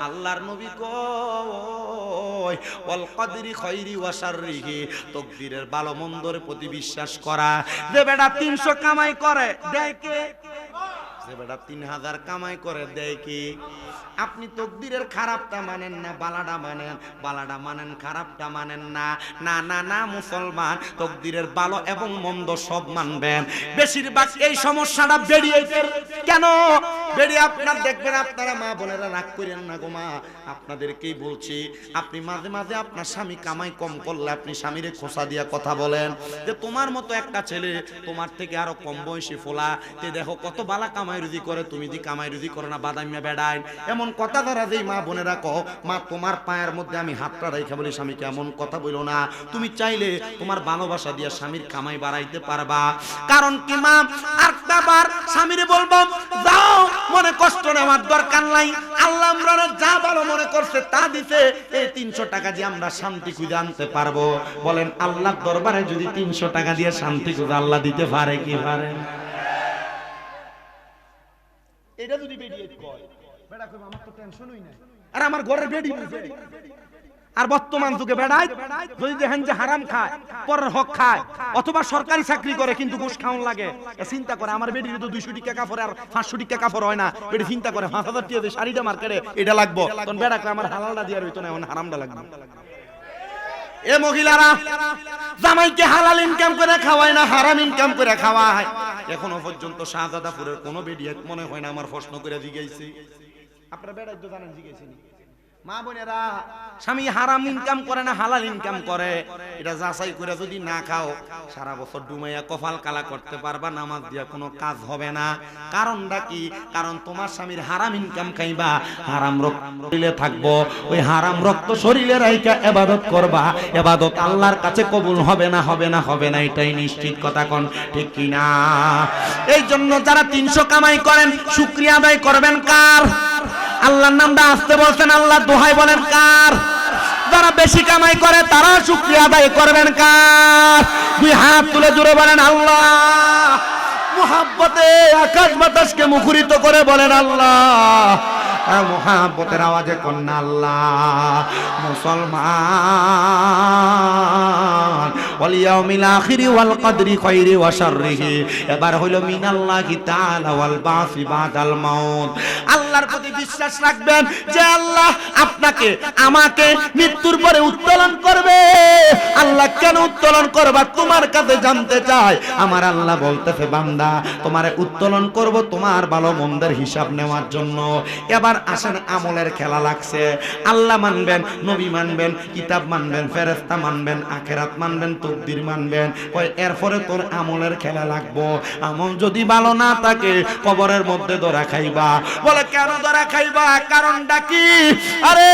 আল্লাহর নবী কয় ওয়াল কদরি খাইরি ওয়া শাররিহি, তকদিরের ভালো মন্দর প্রতি বিশ্বাস করা। যে বেটা 300 কামাই করে দেয় কে? যে বেটা 3,000 কামাই করে দেয় কি? আপনি তকদিরের খারাপটা মানেন না, বালাটা মানেন, বালাটা মানেন, খারাপটা মানেন না। না না না মুসলমান, তকদিরের ভালো এবং মন্দ সব মানবেন। বেশিরভাগ এই সমস্যাটা বেরিয়েছে কেন? বেরিয়ে আপনার দেখবেন, আপনারা মা বোনেরা রাগ করেন না গো মা, আপনাদেরকেই বলছি। আপনি মাঝে মাঝে আপনার স্বামী কামাই কম করলে আপনি স্বামীরে খোসা দিয়া কথা বলেন যে তোমার মতো একটা ছেলে তোমার থেকে আরো কম বয়সী ফোলা তে দেখো কত বালা কামাই রুজি করে, তুমি দি কামাই রুজি করো না, বাদামিয়া বেড়ায়। এমন কথা দ্বারা যেই মা বোনেরা কও মা তোমার পায়ের মধ্যে আমি হাতটা রেখে বলি স্বামীকে এমন কথা বলো না। তুমি চাইলে তোমার ভালোবাসা দিয়া স্বামীর কামাই বাড়াইতে পারবা। কারণ কি মা, আরেকবার স্বামীরে বলবো যাও, মনে কষ্ট নেওয়ার দরকার নাই, আল্লাহ আমরা যা ভালো মনে করছে তা দিছে, এই 300 টাকা দিয়ে আমরা শান্তি খুঁজে আনতে পারবো। বলেন আল্লাহর দরবারে যদি 300 টাকা দিয়ে শান্তি খুঁজে আল্লাহ দিতে পারে কি পারে? এটা যদি বেডিয়ে কয় বেটা কইবা আমার তো টেনশনই নাই, আর আমার ঘরের বেডি বুঝে। আর বর্তমান যুগে বেড়ায় যদি দেখেন যে হারাম খায়, পরের হক খায়, অথবা সরকারি চাকরি করে কিন্তু ঘুষ খাওয়ান লাগে, চিন্তা করে আমার বেডির তো 200 টাকা কাপড় আর 500 টাকা কাপড় হয় না, বেডি চিন্তা করে 5,000 টাকা দিয়ে শাড়িটা মার্কেটে এটা লাগবো, তখন বেড়া করে আমার হালালটা দিয়ে হইতো না, এখন হারামটা লাগবে। এ মহিলারা জামাইকে হালাল ইনকাম করে খাওয়ায় না, হারাম ইনকাম করে খাওয়ায়। এখনো পর্যন্ত শাহজাদাপুরের কোনো বেডি মনে হয় না আমার প্রশ্ন করে জিজ্ঞাসি। আপনারা বেড়াই তো জানেন জিজ্ঞাসি মা বোনেরা, স্বামী হারাম ইনকাম করে না হালাল ইনকাম করে, এটা যাচাই করে যদি না খাও সারা বছর ডুমাইয়া কপাল কালা করতে পারবা, নামাজ দিয়া কোনো কাজ হবে না। কারণটা কি? কারণ তোমার স্বামীর হারাম ইনকাম খাইবা, হারাম রক্ত শরীরে থাকবো, ওই হারাম রক্ত শরীরে রাইখা ইবাদত করবা, ইবাদত আল্লাহর কাছে কবুল হবে না, হবে না, হবে না, এটাই নিশ্চিত কথা। কোন ঠিক কি না? এই জন্য যারা 300 কামাই করেন শুকরিয়া আদায় করবেন কার? আল্লাহর নামটা আসতে বলছেন, আল্লাহ দোহাই বলেন কার? যারা বেশি কামাই করে তারা শুকরিয়া আদায় করবেন কার? দুই হাত তুলে জুড়ে বলেন আল্লাহ। মুহাব্বতে আকাশ বাতাসকে মুখরিত করে বলেন আল্লাহ। মুহাব্বতের আওয়াজে কন্যা আল্লাহ। মুসলমান ওয়াল ইয়াউমিল আখিরি ওয়াল কদরি খাইরি ওয়া শাররিহি, এবার হইল মিনাল্লাহি তাআলা ওয়াল বাসি বাদাল মাউত। আল্লাহর প্রতি বিশ্বাস রাখবেন যে আল্লাহ আপনাকে আমাকে মৃত্যুর পরে উত্তোলন করবে। আল্লাহ কেন উত্তোলন করবা তোমার কাছে জানতে চাই। আমার আল্লাহ বলতেছে বান্দা তোমারে উত্তোলন করব তোমার ভালো মন্দের হিসাব নেওয়ার জন্য। এবার আসেন আমলের খেলা লাগছে। আল্লাহ মানবেন, নবী মানবেন, কিতাব মানবেন, ফেরেশতা মানবেন, আখিরাত মানবেন, তাকদীর মানবেন, ওই এরপরে তোর আমলের খেলা লাগবো। আমল যদি ভালো না থাকে কবরের মধ্যে ধরা খাইবা। বলে কেন ধরা খাইবা? কারণটা কি? আরে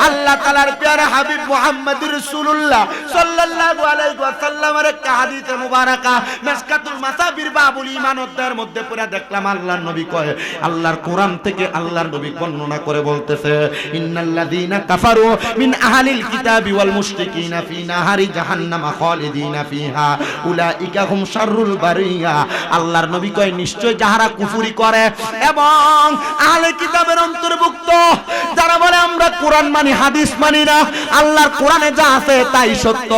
আল্লাহ তাআলার প্যারা হাবিব মুহাম্মদুর রাসূলুল্লাহ সাল্লাল্লাহু আলাইহি ওয়াসাল্লামের একটা হাদিসে মুবারাকা মিশকাতুল মাসাবির বাবুল ঈমান অধ্যায়ের মধ্যে পড়ে দেখলাম আল্লাহর নবী কয়, আল্লাহর কোরআন থেকে আল্লাহর নবী বর্ণনা করে বলতেছে, ইন্নাল্লাযীনা কাফারু মিন আহলিল কিতাবি ওয়াল মুশরিকিনা ফি নাহারি জাহান্নামা খালিদিনা ফিহা উলাইকা হুম শাররুল বারিয়া। আল্লাহর নবী কয় নিশ্চয় যারা কুফরি করে এবং আহলে কিতাবের অন্তর্ভুক্ত যারা বলে আমরা কোরআন মানি হাদিস মানি না, আল্লাহর কোরআনে যা আছে তাই সত্য,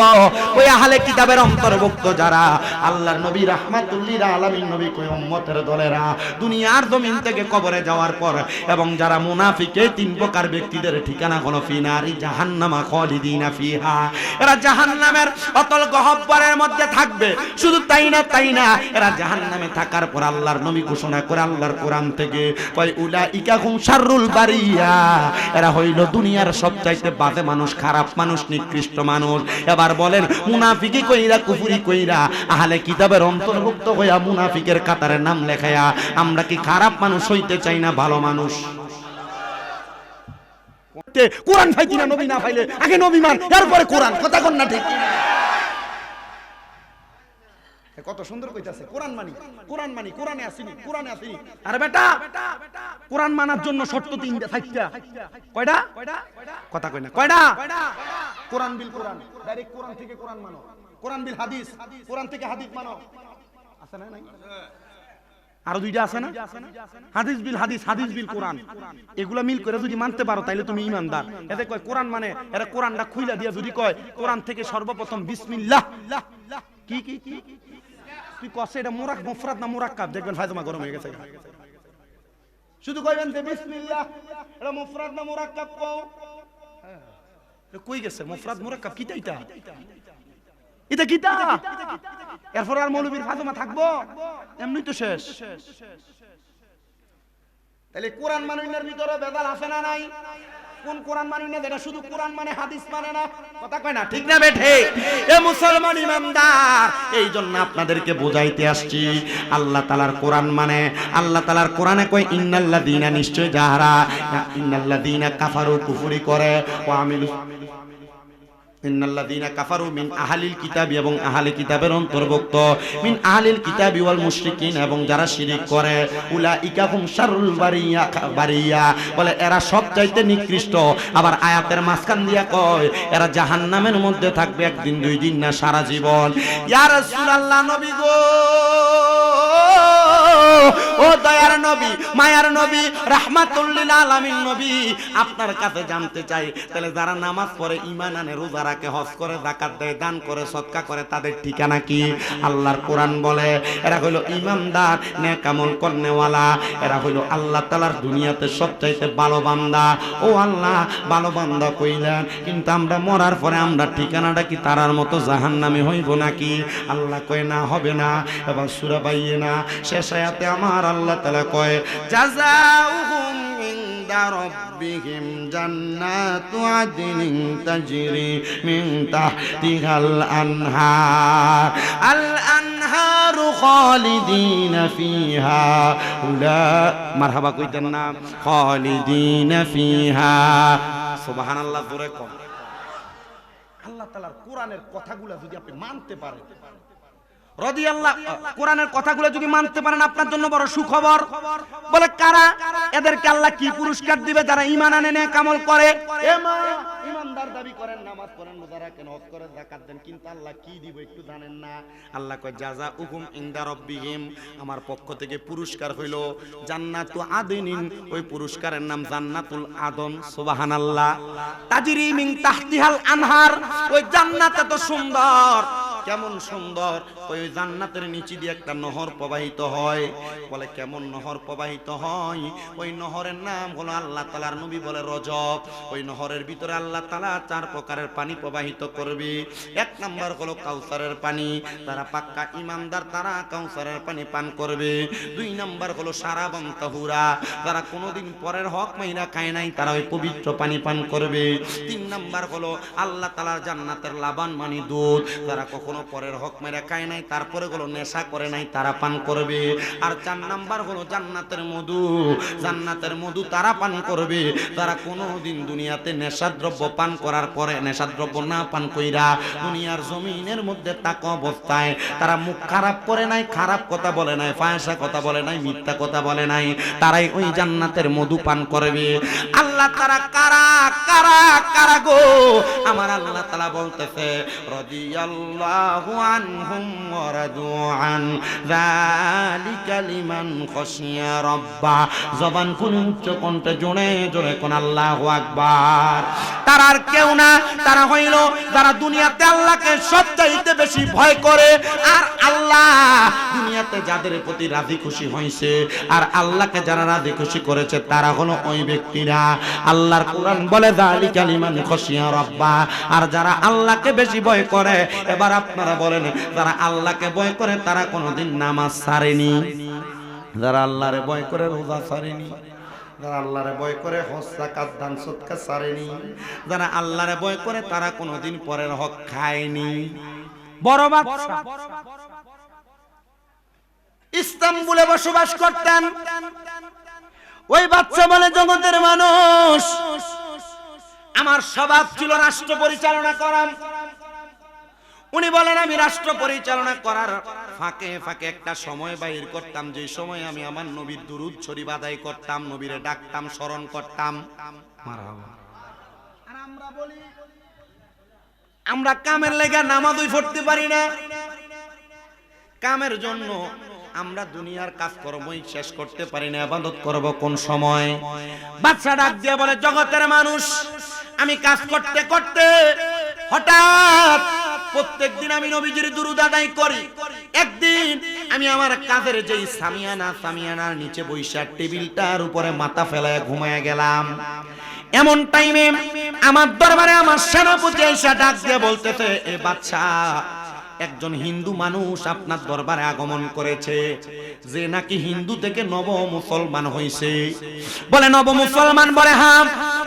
ওই আহলে কিতাবের অন্তর্ভুক্ত যারা আল্লাহর নবী রাহমাতুল লিল আলামিন নবী কয় উম্মতের দলেরা দুনিয়ার জমিন থেকে কবরে যাওয়ার পর এবং যারা মুনাফিক, এই 3 প্রকার ব্যক্তিদের ঠিকানা হলো ফিনারি জাহান্নামা খালিদিনা ফিহা। এরা জাহান্নামের অতল গহ্বরের মধ্যে থাকবে। শুধু তাই না এরা জাহান্নামে থাকার পর আল্লাহর নবী ঘোষণা করে আল্লাহর কোরআন থেকে কয় উলাইকা হুম শাররুল বারিয়া, এরা হইল দুনিয়ার সবচাইতে বাজে মানুষ, খারাপ মানুষ, নিকৃষ্ট মানুষ। এবার বলেন মুনাফিকি কইরা, কুফরি কইরা, আহলে কিতাবের অন্তর্ভুক্ত হইয়া মুনাফিকের কাতারে নাম লেখায়া আমরা কি খারাপ মানুষ হইতে চাই না ভালো মানুষ? কোরআন ফাইতি না নবী না পাইলে আগে নবী মান, এরপরে কোরআন। কথা কোন না ঠিক? কত সুন্দর কইতাছে কোরআন মানি, কোরআন মানি, কোরআনে আসিনি, কোরআনে আসিনি। আরে বেটা, কোরআন মানার জন্য শর্ত তিনটা থাকতা। কয়টা? কথা কই না কয়টা? কোরআন বিল কোরআন, ডাইরেক্ট কোরআন থেকে কোরআন মানো। কোরআন বিল হাদিস, কোরআন থেকে হাদিস মানো। আছে না? নাই? আরো দুইটা আছে না? হাদিস বিল হাদিস, হাদিস বিল কোরআন। এগুলা মিল করে যদি মানতে পারো তাইলে তুমি ঈমানদার। এতে কয় কোরআন মানে এরা কোরআনটা খুইলা দিয়া যদি কয় কোরআন থেকে সর্বপ্রথম বিসমিল্লাহ, কি কি কি তুই কসে এটা মুরাক মুফরাদ না মুরাক্কাব, দেখবেন ফায়দা গরম হয়ে গেছে। শুধু কইবেন যে বিসমিল্লাহ, এটা মুফরাদ না মুরাক্কাব কও। কই গেছে মুফরাদ মুরাক্কাব কিটা? এটা কিটা? এরপর আর মৌলবীর ফাতেমা থাকবো? এমনি তো শেষ। তাহলে কোরআন মানিনার ভিতরে ভেজাল আছে না নাই? কোন কোরআন মানি না যেটা শুধু কোরআন মানে হাদিস মানে না? কথা কয় না ঠিক না বেঠে? এ মুসলমান ইমানদার, এই জন্য আপনাদেরকে বুঝাইতে আসছি আল্লাহ তাআলার কোরআন মানে, আল্লাহ তাআলার কোরআনে কয় ইন্নাল্লাযীনা, নিশ্চয় যাহারা, ইন্নাল্লাযীনা কাফারু, কুফরি করে, ওয়া আমিলু, ইন্নাল্লাযীনা কাফারু মিন আহলিল কিতাবি, এবং আহলে কিতাবের অন্তর্ভুক্ত, মিন আহলিল কিতাবি ওয়াল মুশরিকিন, এবং যারা শিরক করে, উলাইকা হুম শাররুল বারিয়া, বলে এরা সবচাইতে নিকৃষ্ট। আবার আয়াতের মাঝখান দিয়া কয় এরা জাহান্নামের মধ্যে থাকবে একদিন, দুই দিন না, সারা জীবন। ইয়া রাসূলুল্লাহ, নবী গো, ও দয়ার নবী, মায়ার নবী, রাহমাতুল লিল আলামিন নবী, আপনার কাছে জানতে চাই তাহলে যারা নামাজ পড়ে, ঈমান আনে, রোজা রাখে, হজ করে, যাকাত দেয়, দান করে, সদকা করে, তাদের ঠিকানা কি? আল্লাহর কোরআন বলে এরা হইল ঈমানদার, নেক আমল করনেওয়ালা, এরা হইল আল্লাহ তাআলার দুনিয়াতে সবচাইতে ভালো বান্দা। ও আল্লাহ, ভালো বান্দা কইলেন, কিন্তু আমরা মরার পরে আমরা ঠিকানাটা কি তারার মতো জাহান্নামে হইব নাকি? আল্লাহ কয় না, হবে না। এবং সূরা বাইয়িনা শেষ আয়াতে আমার আল্লাহ তাআলা কয় জাযাউহুম ইনদা রাব্বিহিম জান্নাতু আদনিন তাজরি মিন তাহতিহাল আনহার, আল আনহারু খালিদিনা ফিহা, উলা মারহাবা কইতেন না, খালিদিনা ফিহা। সুবহানাল্লাহ, জোরে কম। আল্লাহ তাআলার কোরআনের কথাগুলো যদি আপনি মানতে পারেন, কোরআনের কথাগুলো যদি মানতে পারেন, আপনার জন্য বড় সুখবর। বলে কারা? এদেরকে আল্লাহ কি পুরস্কার দিবে? যারা ঈমান আনে, নেক আমল করে। ঈমানদার দাবি করেন, নামাজ পড়েন, রোজা রাখেন, হজ করেন, যাকাত দেন, কিন্তু আল্লাহ কি দিব একটু জানেন না? আল্লাহ কয় জাযাউহুম ইনদা রাব্বিহিম, আমার পক্ষ থেকে পুরস্কার হইল জান্নাতু আদনিন, ওই পুরস্কারের নাম জান্নাতুল আদন। সুবহানাল্লাহ। তাজরি মিন তাহতিহাল আনহার, ওই জান্নাত এত সুন্দর, কেমন সুন্দর! ওই জান্নাতের নিচে দিয়ে একটা নহর প্রবাহিত হয়। বলে কেমন নহর প্রবাহিত হয়? ওই নহরের নাম হলো, আল্লাহ তাআলার নবী বলে রজব। ওই নহরের ভিতরে আল্লাহ তাআলা 4 প্রকারের পানি প্রবাহিত করবে। 1 নাম্বার হলো কাউসারের পানি, তারা পাক্কা ঈমানদার, তারা কাউসারের পানি পান করবে। 2 নাম্বার হলো সারাবান তাহুরা, যারা কোনোদিন পরের হক মাইরা খায় নাই, তারা ওই পবিত্র পানি পান করবে। 3 নাম্বার হলো আল্লাহ তাআলার জান্নাতের লাবান মানে দুধ, যারা কখনো পরের হক মাইরা খায় নাই, তারপরে হলো নেশা করে নাই, তারা পান করবে। আর 4 নাম্বার হলো জান্নাতের মধু, জান্নাতের মধু তারা পান করবে, তারা কোনোদিন দুনিয়াতে নেশাদ্রব্য পান করার পরে, নেশাদ্রব্য না পান কইরা দুনিয়ার জমিনের মধ্যে থাকা অবস্থায় তারা মুখ খারাপ করে নাই, খারাপ কথা বলে নাই, ফাহিশা কথা বলে নাই, মিথ্যা কথা বলে নাই, তারাই ওই জান্নাতের মধু পান করবে। আল্লাহ তারা কারা কারা কারা গো? আমার আল্লাহ তাআলা বলতেছে রাদিয়াল্লাহু আনহুম ওয়া রাদু আন, যালিকা লিমান খাশিয়া রাব্বা। জবান খুলে উচ্চ কণ্ঠে জোরে জোরে কোন আল্লাহু আকবার। তারা আর কেউ না, তারা হইল যারা দুনিয়াতে আল্লাহকে সবচাইতে বেশি ভয় করে, আর আল্লাহ দুনিয়াতে যাদের প্রতি রাজি খুশি হয়েছে, আর আল্লাহকে যারা রাজি খুশি করেছে, তারা হলো ওই ব্যক্তিরা। আল্লাহর কোরআন বলে যালিকা লিমান খাশিয়া রাব্বা। আর যারা আল্লাহকে বেশি ভয় করে, এবার আপনারা বলেন, যারা আল্লাহকে ভয় করে তারা কোনোদিন নামাজ ছাড়েনি, যারা আল্লাহরে ভয় করে রোজা ছাড়েনি, যারা আল্লাহরে ভয় করে হজ যাকাত দান সদকা ছাড়েনি, যারা আল্লাহরে ভয় করে তারা কোনোদিন পরের হক খায়নি। বড় বাদশা ইস্তাম্বুলে বসবাস করতেন। ওই বাচ্চা বলে, জগতের মানুষ, আমার স্বভাব ছিল রাষ্ট্র পরিচালনা করা। উনি বলেন, আমি রাষ্ট্র পরিচালনা করার ফাঁকে ফাঁকে একটা সময় বাইর করতাম, যে সময় আমি আমার নবীর দুরূদ শরীফ আদায় করতাম, নবীরে ডাকতাম, স্মরণ করতাম। আর আমরা বলি, আমরা কামের লেগে নামাজই পড়তে পারি না। কামের জন্য আমরা দুনিয়ার কাজকর্মই শেষ করতে পারি না, ইবাদত করব কোন সময়? বাচ্চা ডাক দিয়ে বলে, জগতের মানুষ, আমি কাজ করতে করতে হঠাৎ প্রত্যেকদিন আমি নবীজির দুরূদ আদায় করি। একদিন আমি আমার কাজের যেই সামিয়ানার নিচে বইসা টেবিলটার উপরে মাথা ফেলায় ঘুমায় গেলাম। এমন টাইমে আমার দরবারে আমার সেনাপতি এসে ডাক দিয়ে বলতেছে, এ বাদশা, একজন হিন্দু মানুষ আপনার দরবারে আগমন করেছে, যে নাকি হিন্দু থেকে নব মুসলমান হয়েছে। বলে, নব মুসলমান? বলে, হ্যাঁ।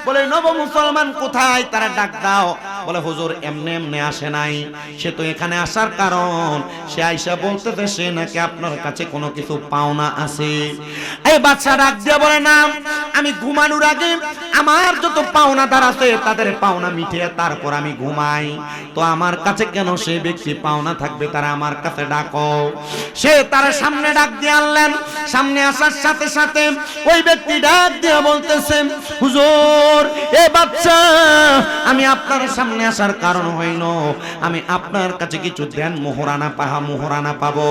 বলে, নব মুসলমান কোথায়? তারা ডাক দাও। বলে, হুজুর এমনি এমনি আসে নাই, সে তো এখানে আসার কারণ, সে আইসা বলতেছে সে নাকি আপনার কাছে কোনো কিছু পাওনা আছে। এই বাচ্চা ডাক দিয়ে বলে, না, আমি ঘুমানোর আগে আমার যত পাওনাদার আছে তাদের পাওনা মিটিয়ে তারপর আমি ঘুমাই। তো আমার কাছে কেন সে ব্যক্তি পাওনা থাকবে? তারা আমার কাছে ডাকো। সে তারা সামনে ডাক দিয়ে আনলেন। সামনে আসার সাথে সাথে ওই ব্যক্তি ডাক দিয়ে বলতেছে, হুজুর, এ বাচ্চা, আমি আপনার সামনে আসার কারণ হইল আমি আপনার কাছে কিছু দেন মোহরানা পাবো।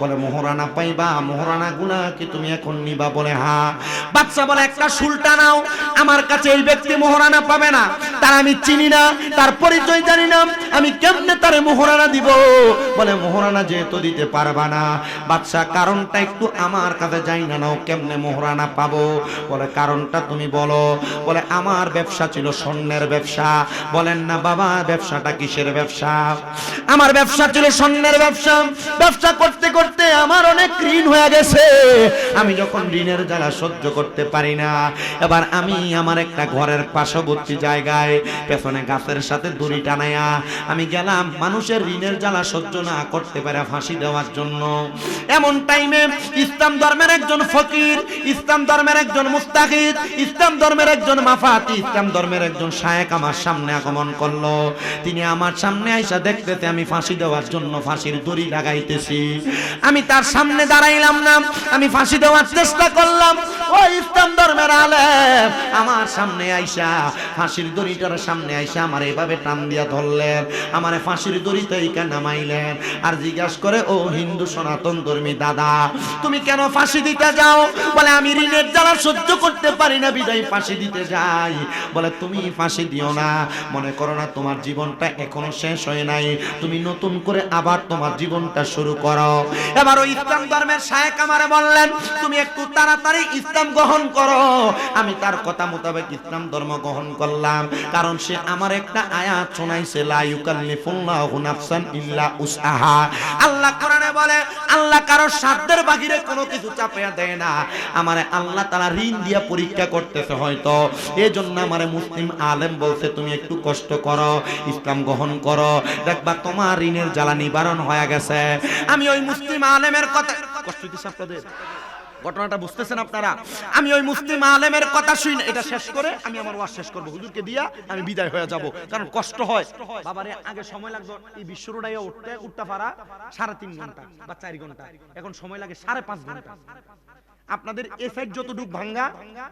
বলে, মোহরানা পাইবা? মোহরানা গুলা কি তুমি এখন নিবা? বলে, হ্যাঁ। বাচ্চা বলে, একটা সুলটা নাও। আমার কাছে এই ব্যক্তি মোহরানা পাবে না, তার আমি চিনি না, তার পরিচয় জানি না, আমি কেমনে তারে মোহরানা দিব? বলে, মোহরানা যেহেতু দিতে পারবা না, বাদশা, কারণটা একটু আমার কাছে যাই না, নাও কেমনে মোহরানা পাবো? বলে, কারণটা তুমি বলো। বলে, আমার ব্যবসা ছিল স্বর্ণের ব্যবসা। বলেন না বাবা, ব্যবসাটা কিসের ব্যবসা? আমার ব্যবসা ছিল স্বর্ণের ব্যবসা। ব্যবসা করতে করতে আমার অনেক ঋণ হয়ে গেছে। আমি যখন ঋণের জ্বালা সহ্য করতে পারি না, এবার আমি আমার একটা ঘরের পার্শ্ববর্তী জায়গায় পেছনে গাছের সাথে দড়ি টানায়া আমি গেলাম মানুষের ঋণের জ্বালা সহ্য না করতে পারে ফাঁসি দেওয়ার জন্য। এমন টাইমে ইসলাম ধর্মের একজন ফকির, ইসলাম ধর্মের একজন মুস্তাহিদ, ইসলাম ধর্মের একজন মাফাতি, ইসলাম ধর্মের একজন শায়েখ আমার সামনে আগমন করলো। তিনি আমার সামনে আইসা দেখতেতে আমি ফাঁসি দেওয়ার জন্য ফাঁসির দড়ি লাগাইতেছি। আমি তার সামনে দাঁড়াইলাম না, আমি ফাঁসি দেওয়ার চেষ্টা করলাম। ওই ইসলাম ধর্মের আলেম আমার সামনে আইসা ফাঁসির দড়িটার সামনে আইসা আমার এভাবে টান দিয়া ধরলেন, আমারে ফাঁসির দড়িতে নামাইলেন। আর জিজ্ঞাসা করে, ও হিন্দু সনাতন ধর্মী দাদা, তুমি কেন ফাঁসি দিতে যাও? বলে, আমি ঋণের জ্বালা সহ্য করতে পারি না, বিদায় ফাঁসি দিতে যাই। বলে, তুমি ফাঁসি দিও না, মনে করো না তোমার জীবনটা এখনো শেষ হয় নাই, তুমি নতুন করে আবার তোমার জীবনটা শুরু করো। এবার ওই ইসলাম ধর্মের শায়েখ আমারে বললেন, তুমি একটু তাড়াতাড়ি ইসলাম গ্রহণ করো। আমি তার কথা মোতাবেক ইসলাম ধর্ম গ্রহণ করলাম, কারণ সে আমার একটা আয়াত শোনাইছে, লা ইউকাল্লিফুল্লাহু নাফসান ইল্লা উসআহা। আল্লাহ কোরআনে বলে, আল্লাহ কারো সাধ্যের বাহিরে কোনো কিছু চাপিয়ে দেয় না। আমারে আল্লাহ তাআলা ঋণ দিয়া পরীক্ষা করতেছে হয়তো, এজন্য আমারে মুসলিম আলেম বলছে, তুমি একটু কষ্ট করো, ইসলাম গ্রহণ করো, দেখবা তোমার ঋণের জ্বালা নিবারণ হয়ে গেছে। আমি ওই মুসলিম আলেমের কথা, কষ্ট দিছে আপনাদের? ঘটনাটা বুঝতেছেন আপনারা? আমি ওই মুসলিম আলেমের কথা শুনে এটা শেষ করে আমি আমার ওয়াজ শেষ করব, হুজুরকে দিয়া আমি বিদায় হয়ে যাব, কারণ কষ্ট হয়। বাবারে আগে সময় লাগতো এই বিশ্ব রোডাইয়া উঠতে পারা 3.5 ঘন্টা বা 4 ঘন্টা, এখন সময় লাগে 5.5 ঘন্টা। আপনাদের এই সাইড যতটুক ভাঙ্গা,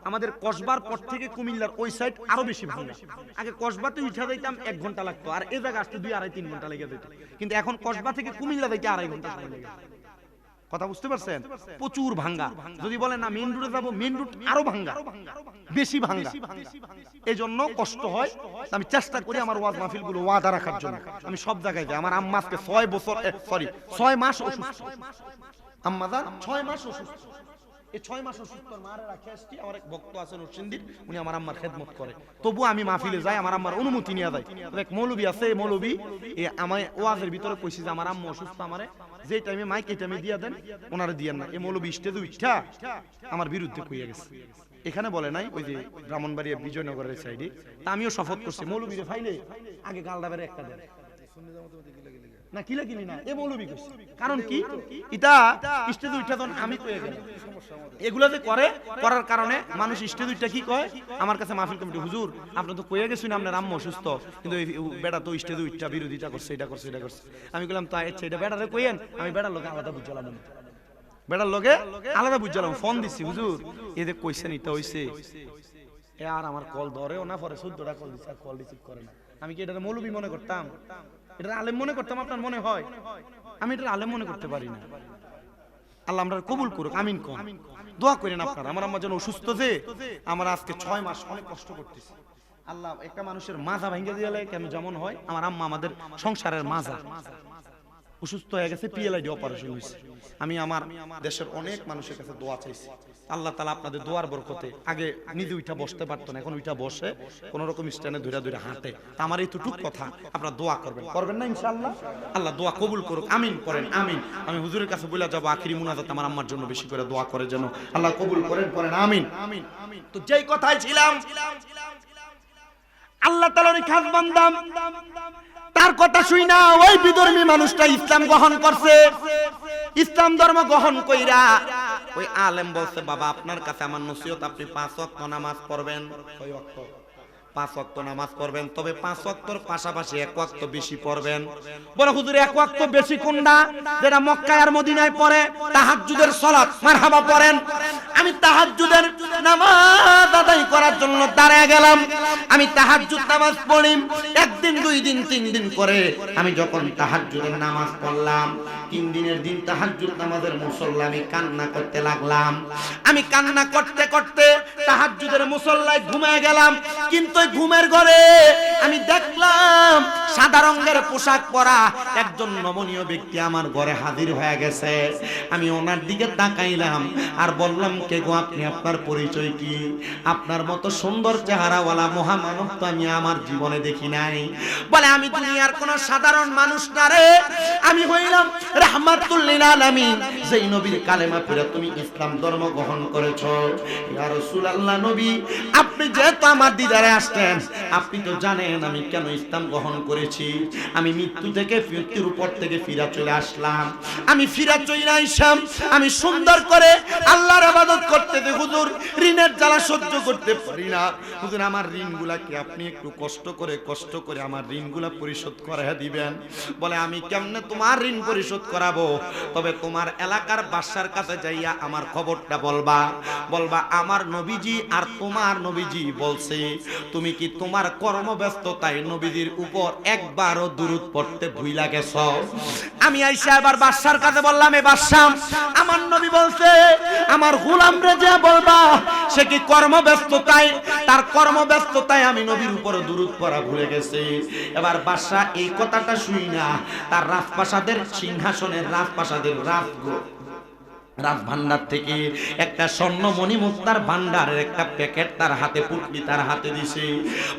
আমাদের কসবার পর থেকে কুমিল্লার ওই সাইড আরো বেশি ভাঙ্গা। আগে কসবাতে উঠা যাইতাম 1 ঘন্টা লাগতো, আর এই জায়গা আসতে 2-2.5-3 ঘন্টা লেগে যেত। কিন্তু এখন কসবা থেকে কুমিল্লা যাইতে 2.5 ঘন্টা সময় লাগে। কথা বুঝতে পারছেন? প্রচুর ভাঙ্গা। যদি বলেন না মেইন রোডে যাবো, মেইন রোড আরো ভাঙ্গা, বেশি ভাঙ্গা। এই জন্য কষ্ট হয়। আমি চেষ্টা করি আমার ওয়াজ মাহফিল গুলো ওয়াদা রাখার জন্য। আমি সব জায়গায় যাই। আমার আম্মা আজকে 6 মাস অসুস্থ। আম্মা জান 6 মাস অসুস্থ। এই 6 মাস অসুস্থ মারে রাখে আসছি। আমার এক ভক্ত আছেন নরসিংদীর, উনি আমার আম্মার খেদমত করে। তবু আমি মাহফিলে যাই, আমার আম্মার অনুমতি নিয়ে যাই। এক মৌলবী আছে, এই মৌলবী আমায় ওয়াজের ভিতরে কইছি যে আমার আম্মা অসুস্থ, আমারে যে টাইমে মাইক এই টাইমে দিয়া দেন, ওনারে দিয়েন না। এই মৌলবী স্টেজে উঠা আমার বিরুদ্ধে কইয়া গেছে। এখানে বলে নাই, ওই যে ব্রাহ্মণবাড়িয়া বিজয়নগরের সাইডে। তা আমিও শপথ করছি মৌলবীরে ফাইলে আগে গালডা বেড়ে একটা দেন না, কিলা কিলি না, এ মৌলবী কইছে। কারণ কি এটা স্টেজ উঠা তখন আমি কয়ে গেলাম এগুলা যে করার কারণে মানুষ স্টেজ উঠা কি কয় আমার কাছে মাহফিল কমিটি, হুজুর আপনি তো কয়ে গেছেন আপনার আম্মু অসুস্থ, কিন্তু এই বেটা তো স্টেজ উঠা বিরোধিতা করছে, এটা করছে এটা করছে। আমি বললাম তা আচ্ছা এটা বেটারে কইেন, আমি বেটার লোকে আলাদা বুঝলাম, বেটার লোকে আলাদা বুঝলাম, ফোন দিচ্ছি হুজুর এদের কইছেন এটা হইছে। এ আর আমার কল ধরেও না, পরে 14টা কল দিচ্ছে আর কল রিসিভ করে না। আমি কি এটা মৌলবী মনে করতাম, এটা আলেম মনে করতাম? আপনার মনে হয় আমি এটা আলেম মনে করতে পারি না। আল্লাহ আমরা কবুল করুক, আমিন কোন। দোয়া করেন আপনারা, আমার আম্মা যেন অসুস্থ, যে আমরা আজকে 6 মাস অনেক কষ্ট করতেছি। আল্লাহ একটা মানুষের মাজা ভেঙে দিলে কেমন যেমন হয়, আমার আম্মা আমাদের সংসারের মাজা অসুস্থ হয়ে গেছে, পিএলআইডি অপারেশন হয়েছে। আমি আমার দেশের অনেক মানুষের কাছে দোয়া চাইছি, আল্লাহ তাআলা আপনাদের দোয়ার বরকতে আগে নিজে উঠা বসতে পারতো না, এখন উঠা বসে কোন রকম স্ট্যান্ডে ধরে ধরে হাঁটে। তা আমার এইটুক কথা আপনারা দোয়া করবেন না ইনশাআল্লাহ? আল্লাহ দোয়া কবুল করুক, আমিন করেন আমিন। আমি হুজুরের কাছে বলে যাবো আখিরি মুনাজাত আমার আম্মার জন্য বেশি করে দোয়া করে যেন আল্লাহ কবুল করেন আমিন। তো যেই কথায় ছিলাম, আল্লাহ তাআলার খাস বান্দা তার কথা শুই না ওই বিধর্মী মানুষটা ইসলাম গ্রহণ করছে। ইসলাম ধর্ম গ্রহণ কইরা ওই আলেম বলছে, বাবা আপনার কাছে আমার নসিহত, আপনি 5 ওয়াক্ত নামাজ পড়বেন। কয় ওয়াক্ত? 5 ওয়াক্ত নামাজ পড়বেন, তবে 5 ওয়াক্তর পাশাপাশি 1 ওয়াক্ত বেশি পড়বেন। বলে হুজুর 1 ওয়াক্ত বেশি কোনটা? যেটা মক্কায় আর মদিনায় পড়ে তাহাজ্জুদের সালাত, মারহাবা পড়েন। আমি তাহাজ্জুদের নামাজ আদায় করার জন্য দাঁড়ায় গেলাম। আমি তাহাজ্জুদ নামাজ পড়ি, একদিন 2 দিন 3 দিন করে আমি যখন তাহাজ্জুদের নামাজ পড়লাম, 3 দিনের দিন তাহাজ্জুদ নামাজের মুসল্লা আমি কান্না করতে লাগলাম। আমি কান্না করতে করতে তাহাজ্জুদের মুসল্লায় ঘুমিয়ে গেলাম। কিন্তু ওই ঘুমের ঘরে আমি দেখলাম সাদা রঙের পোশাক পরা একজন নমনীয় ব্যক্তি আমার ঘরে হাজির হয়ে গেছে। আমি ওনার দিকে তাকাইলাম আর বললাম, কে গো আপনি, আপনার পরিচয় কি? আপনার মতো সুন্দর চেহারাওয়ালা মহামানব তো আমি আমার জীবনে দেখি নাই। বলে আমি দুনিয়ার কোন সাধারণ মানুষ না রে, আমি হইলাম রাহমাতুল লিল আলামিন, যেই নবীর কালেমা পড়ে তুমি ইসলাম ধর্ম গ্রহণ করেছো। ইয়া রাসূলুল্লাহ নবী, আপনি যেহেতু আমার দিদারে আসতেন, আপনি তো জানেন আমি কেন ইসলাম গ্রহণ করেছি। আমি মৃত্যু থেকে মৃত্যুর উপর থেকে ফিরা চলে আসলাম। আমি ফিরা চলে আইসাম, আমি সুন্দর করে আল্লাহর ইবাদত করতে দে হুজুর, ঋণের জ্বালা সহ্য করতে পারি না হুজুর। আমার ঋণগুলাকে আপনি একটু কষ্ট করে আমার ঋণগুলা পরিশোধ করাইয়া দিবেন। বলে আমি কেমনে তোমার ঋণ পরিশোধ করাবো? তবে তোমার এলাকার বাদশার কাছে যাইয়া আমার খবরটা বলবা আমার নবীজি আর তোমার নবীজি বলছে, তুমি কি তোমার কর্মব্যস্ততায় নবীজির উপর একবারও দুরূদ পড়তে ভুইলা গেছো? আমি আইসা এবার বাদশার কাছে বললাম, এ বাদশা, আমার নবী বলছে আমার গোলামরে যে বলবা সে কি তার কর্মব্যস্ততায় আমি নবীর উপর দুরূদ পড়া ভুলে গেছে। এবার বাদশা এই কথাটা শুই না তার রাজপ্রাসাদের সিংহাসনের রাজপ্রাসাদের রাজভান্ডার থেকে একটা স্বর্ণমণি মুক্তার ভান্ডারের একটা প্যাকেট তার হাতে, পুটলি তার হাতে দিছে।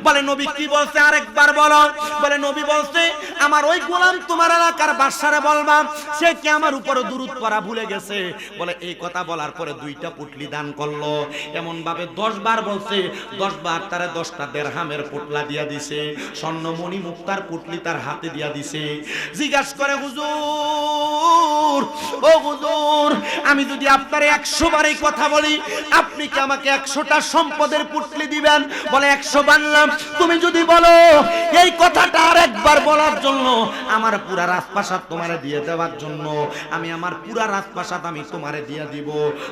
বলে নবী কি বলছে আরেকবার বলো। বলে নবী বলছে আমার ওই গোলাম তোমার এলাকার বাদশারে বলবা সে কি আমার উপর দুরূদ পড়া ভুলে গেছে। বলে এই কথা বলার পরে 2টা পুটলি দান করলো। এমন ভাবে 10 বার বলছে, 10 বার তারে 10টা দিরহামের পুটলা দিয়া দিছে, স্বর্ণমণি মুক্তার পুটলি তার হাতে দিয়া দিছে। জিজ্ঞাসা করে, হুজুর ও হুজুর, আমি যদি আপনারে 100 বার এই কথা বলি আপনি কি আমাকে 100টা সম্পদের পুটলি দিবেন? বলে 100 বানলাম। তুমি যদি বলো এই কথাটা আরেকবার বলার জন্য, আমার পুরা রাজপ্রাসাদ তোমারে দিয়ে দেওয়ার জন্য, আমি আমার পুরা রাজপ্রাসাদ আমি তোমারে দিয়ে দিব।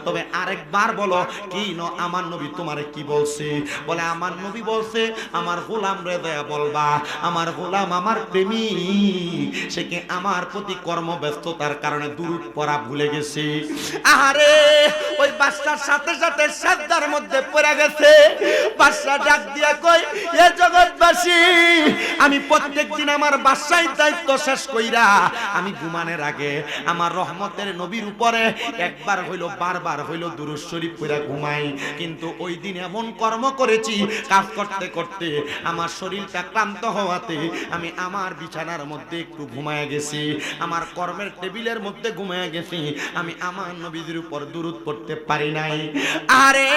তবে আরেকবার বলো কি আমার নবী তোমারে কি বলছে? বলে আমার নবী বলছে আমার গোলাম রে দয়া বলবা আমার গোলাম আমার প্রেমিক, সে কি আমার প্রতি কর্মব্যস্ততার কারণে দুরূদ পড়া ভুলে গেছে। আহারে ওই বাদশার সাথে সাথে সাজদার মধ্যে পড়ে গেছে। বাদশা ডাক দিয়া কই, এ জগৎবাসী, আমি প্রত্যেকদিন আমার বাদশার দায়িত্ব শেষ কইরা আমি ঘুমানোর আগে আমার রহমতের নবীর উপরে একবার হইল বারবার হইল দুরূদ শরীফ পড়া ঘুমাই। কিন্তু ওই দিন এমন কর্ম করেছি, কাজ করতে করতে আমার শরীরটা ক্লান্ত হওয়াতে আমি আমার বিছানার মধ্যে একটু ঘুমায় গেছি, আমার কর্মের টেবিলের মধ্যে ঘুমায় গেছি, আমি আমার নবীর উপর দুরূদ পড়তে পারি নাই। আরে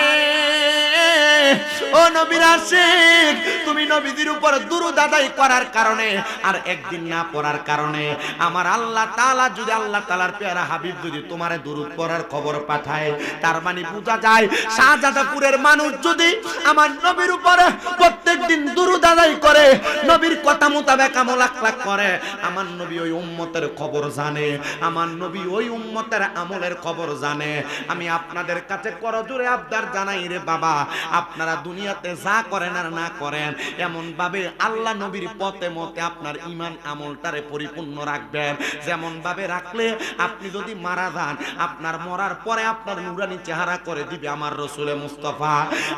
ও নবীর আশিক, তুমি নবীদের উপর দুরূদ আদায় করার কারণে আর একদিন না পড়ার কারণে আমার আল্লাহ তাআলা যদি আল্লাহ তাআলার পেয়ারা হাবিব যদি তোমারে দুরূদ পড়ার খবর পাঠায়, তার মানে বোঝা যায় শাহজাদাপুরের মানুষ যদি আমার নবীর উপরে প্রত্যেকদিন দুরূদ আদায় করে, নবীর কথা মোতাবেক আমল আখলাক করে, আমার নবী ওই উম্মতের খবর জানে, আমার নবী ওই উম্মতের আমলের খবর জানে। আমি আপনাদের কাছে করজোরে আবদার জানাই রে বাবা, আপনারা দুনিয়াতে যা করেন আর না করেন এমন ভাবে আল্লাহ নবীর পথে মতে আপনার ঈমান আমলটারে পরিপূর্ণ রাখবেন। যেমন ভাবে রাখলে আপনি যদি মারা যান, আপনার মরার পরে আপনার নূরানি চেহারা করে দিবে আমার রাসূলে মুস্তাফা,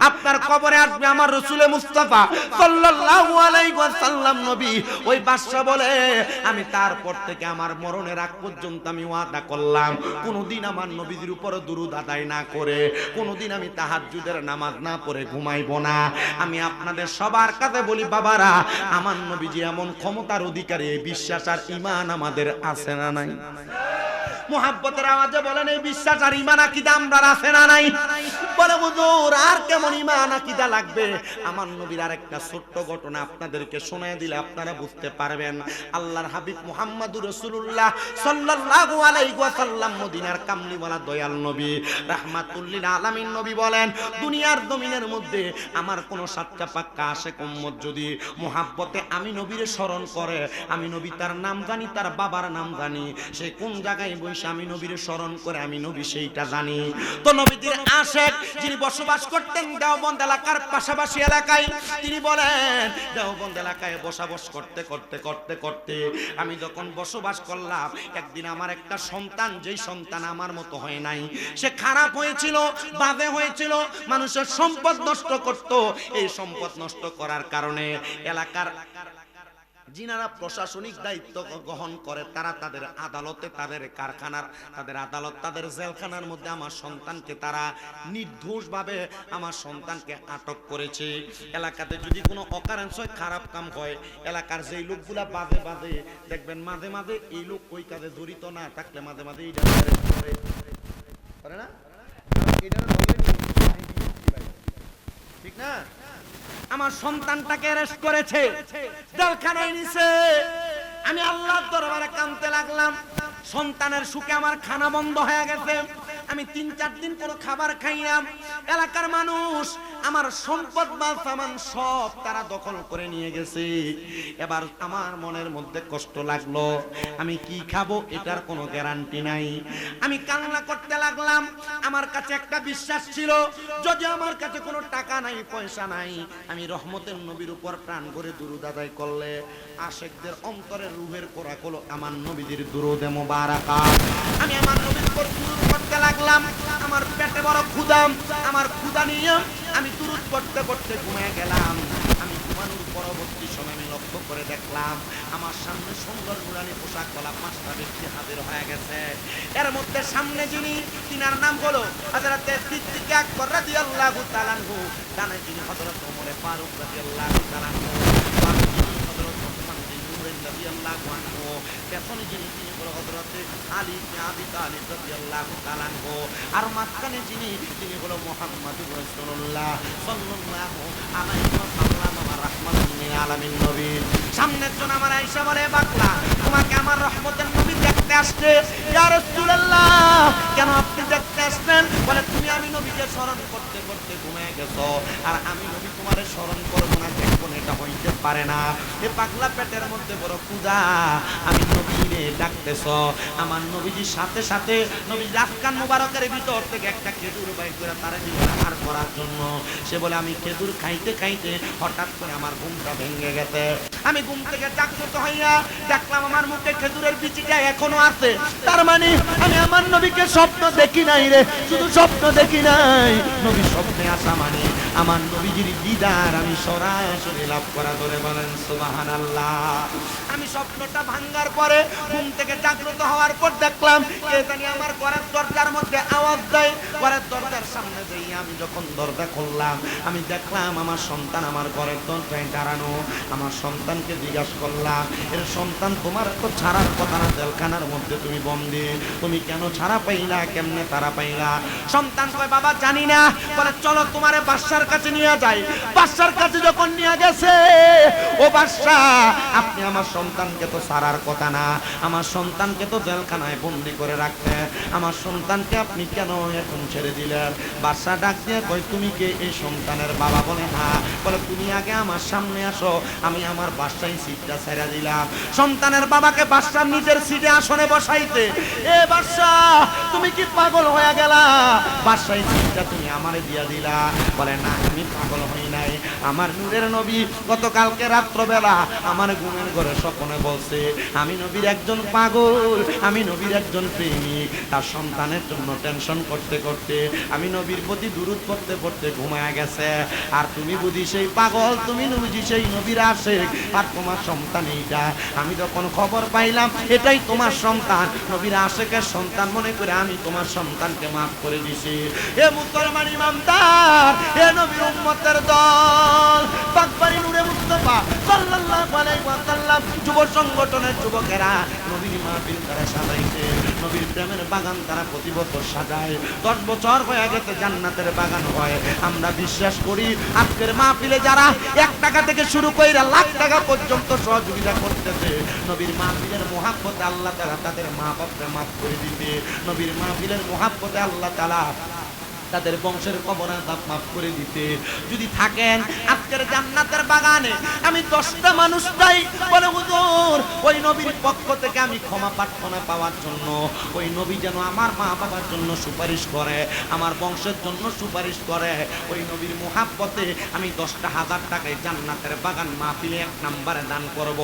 আপনার কবরে আসবে আমার রাসূলে মুস্তাফা সাল্লাল্লাহু আলাইহি ওয়াসাল্লাম নবী। ওই বাদশা বলে আমি তারপর থেকে আমার মরণের আগ পর্যন্ত আমি ওয়াদা করলাম কোনদিন আমার নবীদের উপর দুরূদ আদায় না করে, কোনদিন আমি তাহাজ্জুদের নামাজ না পড়ে ঘুমাইবো না। আমি আপনাদের সবার কাছে বলি বাবারা, আমার নবীজি এমন ক্ষমতার অধিকারী, এই বিশ্বাস আর ঈমান আমাদের আছে না নাই? মুহাব্বতের আওয়াজে বলেন এই বিশ্বাস আর ঈমান আকীদা আমরার আছে না নাই? বলে হুজুর আর কেমন ঈমান আকীদা লাগবে? আমার নবীর আরেকটা ছোট্ট ঘটনা আপনাদেরকে শোনায় দিলে আপনারা বুঝতে পারবেন। আল্লাহর হাবিব মুহাম্মদুর রাসূলুল্লাহ সাল্লাল্লাহু আলাইহি ওয়াসাল্লাম মদিনার কামলিওয়ালা দয়াল নবী রাহমাতুল লিল আলামিন নবী বলেন, দুনিয়ার জমিনের মধ্যে আমার কোন সাতটা পাক্কা আশিক উম্মত যদি মুহাব্বতে আমি নবীরে স্মরণ করে, আমি নবী তার নাম জানি, তার বাবার নাম জানি, সে কোন জায়গায় আমি নবীর স্মরণ করে আমি নবী সেইটা জানি। তো নবীর আশিক যিনি বসবাস করতেন দেওবন্দ এলাকার পাশাপাশি এলাকায়, তিনি বলেন দেওবন্দ এলাকায় বসবাস করতে করতে করতে করতে আমি যখন বসবাস করলাম, একদিন আমার একটা সন্তান, যেই সন্তান আমার মতো হয় নাই, সে খারাপ হয়েছিল, বাজে হয়েছিল, মানুষের সম্পদ নষ্ট করত। এই সম্পদ নষ্ট করার কারণে এলাকার যিনারা প্রশাসনিক দায়িত্ব গ্রহণ করে তারা তাদের আদালতে, তাদের কারখানার, তাদের আদালত, তাদের জেলখানার মধ্যে আমার সন্তানকে তারা নির্দোষভাবে আমার সন্তানকে আটক করেছে। এলাকাতে যদি কোনো অকারেন্স হয়, খারাপ কাম হয়, এলাকার যেই লোকগুলা বাজে বাজে দেখবেন মাঝে মাঝে এই লোক ওই কাজে জড়িত না থাকলে মাঝে মাঝে এইটা করে না, ঠিক না? আমার সন্তানটাকে অ্যারেস্ট করেছে, জেলখানায় নিছে। আমি আল্লাহর দরবারে কাঁদতে লাগলাম, সন্তানের সুখে আমার খানা বন্ধ হয়ে গেছে, আমি ৩-৪ দিন কোনো খাবার খাইলাম। এলাকার মানুষ আমার সম্পদ মাল সামান সব তারা দখল করে নিয়ে গেছে। এবার আমার মনের মধ্যে কষ্ট লাগলো, আমি কি খাবো এটার কোনো গ্যারান্টি নাই। আমি কান্না করতে লাগলাম। আমার কাছে একটা বিশ্বাস ছিল, যদি আমার কাছে কোনো টাকা নাই, পয়সা নাই, আমি রহমতের নবীর উপর প্রাণ ভরে দুরূদ আদায় করলে আশিকদের অন্তরের রূহের কোরাক হলো আমার নবীদের দুরূদে মুবারাকাত। আমি আমার নবীর উপর দুরূদ পড়তে লাগলাম। আমার পেটে বড় ক্ষুধা, আমার ক্ষুধা নিয়ে আমি দুরূদ পড়তে পড়তে ঘুমিয়ে গেলাম। আমি ঘুমানোর পরবর্তী সময় আমি লক্ষ্য করে দেখলাম আমার সামনে সুন্দর নুরানি পোশাক পরা 5টা ব্যক্তি হাজির হয়ে গেছে। এর মধ্যে সামনে যিনি, তিনার নাম হলো হযরত সিদ্দিক আকবর রাদিয়াল্লাহু তাআলা আনহু, ডানে যিনি হযরত ওমর ফারুক রাদিয়াল্লাহু তাআলা আনহু, বামে যিনি হযরত ওসমান বিন নুরাইন রাদিয়াল্লাহু আনহু, পেছনে যিনি তিনি হলো হযরত আলী ইবনে আবি তালিব রাদিয়াল্লাহু তাআলা আনহু, আর মাঝখানে যিনি তিনি হলো মুহাম্মদুর রাসূলুল্লাহ সাল্লাল্লাহু আলাইহি ওয়াসাল্লাম, আমার রাহমাতুল লিল আলামিন নবী। সামনের জন আমার আয়েশা বলে, বাকলা তোমাকে আমার রহমতের নবী দেখতে আসছে। ইয়া রাসূলুল্লাহ, কেন আপনি দেখতে আসলেন? বলে তুমি আমি নবীকে স্মরণ করতে করতে ঘুমিয়ে গেছো, আর আমি নবী তোমারে স্মরণ করবো না, দেখবো না, এটা হইতে পারে না। এ পাগলা পেটের মধ্যে বড় ক্ষুধা, আমি নবীরে ডাকতেছ। আমার নবীজির সাথে সাথে নবী রাফকান মুবারকের ভিতর থেকে একটা খেজুর বাইর করে তারে দিলেন আহার করার জন্য। সে বলে আমি খেজুর খাইতে খাইতে হঠাৎ করে আমার ঘুমটা ভেঙে গেছে। আমি ঘুম থেকে জাগ্রত হইয়া দেখলাম আমার মুখে খেজুরের বিচিটা এখনো আছে। তার মানে আমি আমার নবীকে স্বপ্ন দেখি নাই রে, শুধু স্বপ্ন দেখি নাই, নবী স্বপ্নে আসা মানে আমার নবীজির দিদার আমি সরাসরি লাভ করা। ধরে বলেন সুবহানাল্লাহ। আমি স্বপ্নটা ভাঙার পরে ঘুম থেকে জাগ্রত হওয়ার পর দেখলাম কে জানি আমার ঘরের দরজার মধ্যে আওয়াজ দেয়। ঘরের দরজার সামনে যেই আমি যখন দরজা খুললাম, আমি দেখলাম আমার সন্তান আমার ঘরের দরজায় দাঁড়ানো। আমার সন্তানকে জিজ্ঞাসা করলাম, এর সন্তান তোমার তো ছাড়ার কথা না, জেলখানার মধ্যে তুমি বন্দী, তুমি কেন ছাড়া পাইলা, কেমনে তারা পাইলা? সন্তান কয় বাবা জানি না। বলে চলো তোমারে বাদশার বাদশার কাছে নিয়ে যায়। বাদশার কাছে যখন নিয়ে গেছে, ও বাদশা, আপনি আমার সন্তানকে তো ছাড়ার কথা না, আমার সন্তানকে তো জেলখানায় বন্দি করে রাখতে, আমার সন্তানকে আপনি কেন এখন ছেড়ে দিলেন? বাদশা ডাক দিয়ে কই, তুমি কে? এই সন্তানের বাবা। বলে হ্যাঁ। বলে তুমি আগে আমার সামনে আসো, আমি আমার বাদশাই সিটটা ছেড়ে দিলাম। সন্তানের বাবাকে বাদশার নিজের সিটে আসনে বসাইতে, এ বাদশা তুমি কি পাগল হয়ে গেলা? বাদশাই সিটটা তুমি আমারে দিয়া দিলা। বলে না, আমি পাগল হই নাই, আমার নূরের নবী গতকালকে রাত্রবেলা আমার ঘুমের ঘরে স্বপ্নে বলছে আমি নবীর একজন পাগল, আমি নবীর একজন প্রেমিক। তার সন্তানের জন্য টেনশন করতে করতে আমি নবীর প্রতি দুরূদ পড়তে পড়তে ঘুমায় গেছে। আর তুমি বুঝি সেই পাগল, তুমি বুঝি সেই নবীর আশিক, আর তোমার সন্তান এইটা। আমি যখন খবর পাইলাম এটাই তোমার সন্তান, নবীর আশিকের সন্তান মনে করে আমি তোমার সন্তানকে মাফ করে দিছি। এ মুসলমান ইমানদার, এ নবীর উম্মতের দল, পাকবাড়ি নূরে মুস্তাফা সাল্লাল্লাহু আলাইহি ওয়াসাল্লাম যুব সংগঠনের যুবকেরা নবীর মাহফিল তারা সাজাইছে, নবীর প্রেমের বাগান তারা প্রতি বছর সাজায়। 10 বছর হয়ে গেছে জান্নাতের বাগান হয়। আমরা বিশ্বাস করি আজকের মাহফিলে যারা 1 টাকা থেকে শুরু করে লাখ টাকা পর্যন্ত সহযোগিতা করতেছে, নবীর মাহফিলের মুহাব্বতে আল্লাহ তাআলা তাদের মা বাপকে মাফ করে দিবে। নবীর মাহফিলের মুহাব্বতে আল্লাহ তাআলা তাদের বংশের কবর আযাব মাফ করে দিতে। যদি থাকেন আজকের জান্নাতের বাগানে, আমি 10টা মানুষ চাই। বলে হুজুর, ওই নবীর পক্ষ থেকে আমি ক্ষমা প্রার্থনা পাওয়ার জন্য, ওই নবী যেন আমার মা বাবার জন্য সুপারিশ করে, আমার বংশের জন্য সুপারিশ করে। ওই নবীর মুহাব্বতে আমি 10,000 টাকায় জান্নাতের বাগান মাহফিলে 1 নম্বরে দান করব।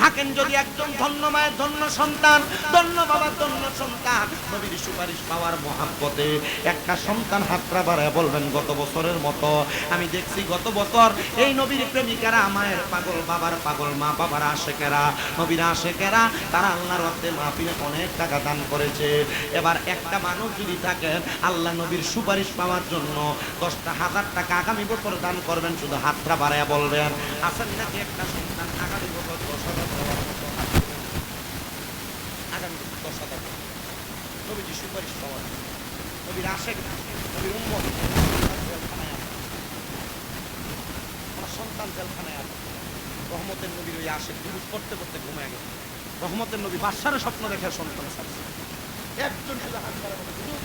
থাকেন যদি একজন ধন্য মায়ের ধন্য সন্তান, ধন্য বাবার ধন্য সন্তান, নবীর সুপারিশ পাওয়ার মুহাব্বতে একটা সন্তান হাতটা বাড়ায় বলবেন গত বছরের মতো আমি দেখছি গত বছর এই নবীর প্রেমিকারা, মায়ের পাগল, বাবার পাগল, মা বাবার আশেকেরা, নবীর আশেকেরা, তারা আল্লাহর রাস্তায় মাহফিলে অনেক টাকা দান করেছে। এবার একটা মানুষ যদি থাকেন আল্লাহ নবীর সুপারিশ পাওয়ার জন্য 10,000 টাকা আগামী বছর দান করবেন, শুধু হাতটা বাড়ায় বলবেন আছেন নাকি একটা সন্তান আগামী বছর 10,000 আগামী 10,000 নবীজি সুপারিশ পাওয়ার জন্য, নবীর আশেক, নবীর উম্মত জেলখানায় আছে, আমার সন্তান জেলখানায় আছে। রহমতের নবীর ওই আশেক দুরূদ পড়তে পড়তে ঘুমিয়ে গেছে। রহমতের নবী বাদশার স্বপ্ন দেখে সন্তান ছাড়ছে। একজন শুধু হাত বাড়ায় বলে হুজুর,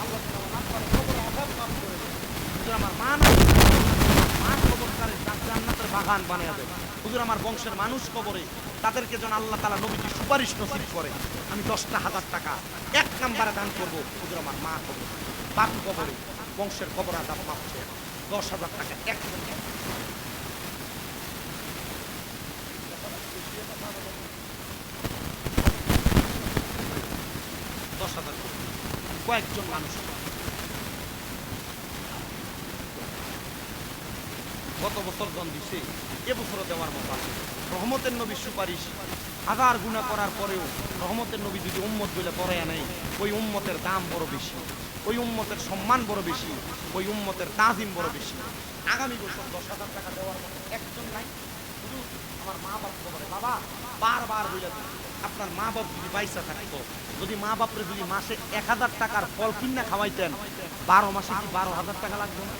আল্লাহ তাআলা আমার আব্বার কবর আযাব মাফ করে দেন। হুজুর আমার মা নাই, মা কবরস্থানে জান্নাতের বাগান বানিয়ে দেন। হুজুর আমার বংশের মানুষ কবরে, তাদেরকে যেন আল্লাহ তাআলা নবীজি সুপারিশ নসিব করে। আমি 10,000 টাকা 1 নম্বরে দান করব। হুজুর আমার মা কবরে, বাপ কবরে, বংশের কবর আযাব মাফ করে 10,000 টাকা 1 নম্বর। 10,000 কয়েকজন মানুষ গত বছর জন দিছে, এবছরও দেওয়ার মতো আছে। রহমতের নবীর সুপারিশ হাজার গুনাহ করার পরেও রহমতের নবী যদি উম্মত বলে পড়ায় নেই, ওই উম্মতের দাম বড় বেশি, ওই উম্মতের সম্মান বড় বেশি, ওই উম্মতের তাজিম বড় বেশি। আগামী বছর 10,000 টাকা দেওয়ার মতো একজন নাই। শুধু আমার মা বাপ বলে বাবা বারবার বলে আপনার মা বাপ যদি পয়সা থাকতো, যদি মা বাপরে যদি মাসে 1,000 টাকার ফল কিনা খাওয়াইতেন, 12 মাসে কি 12,000 টাকা লাগতো না?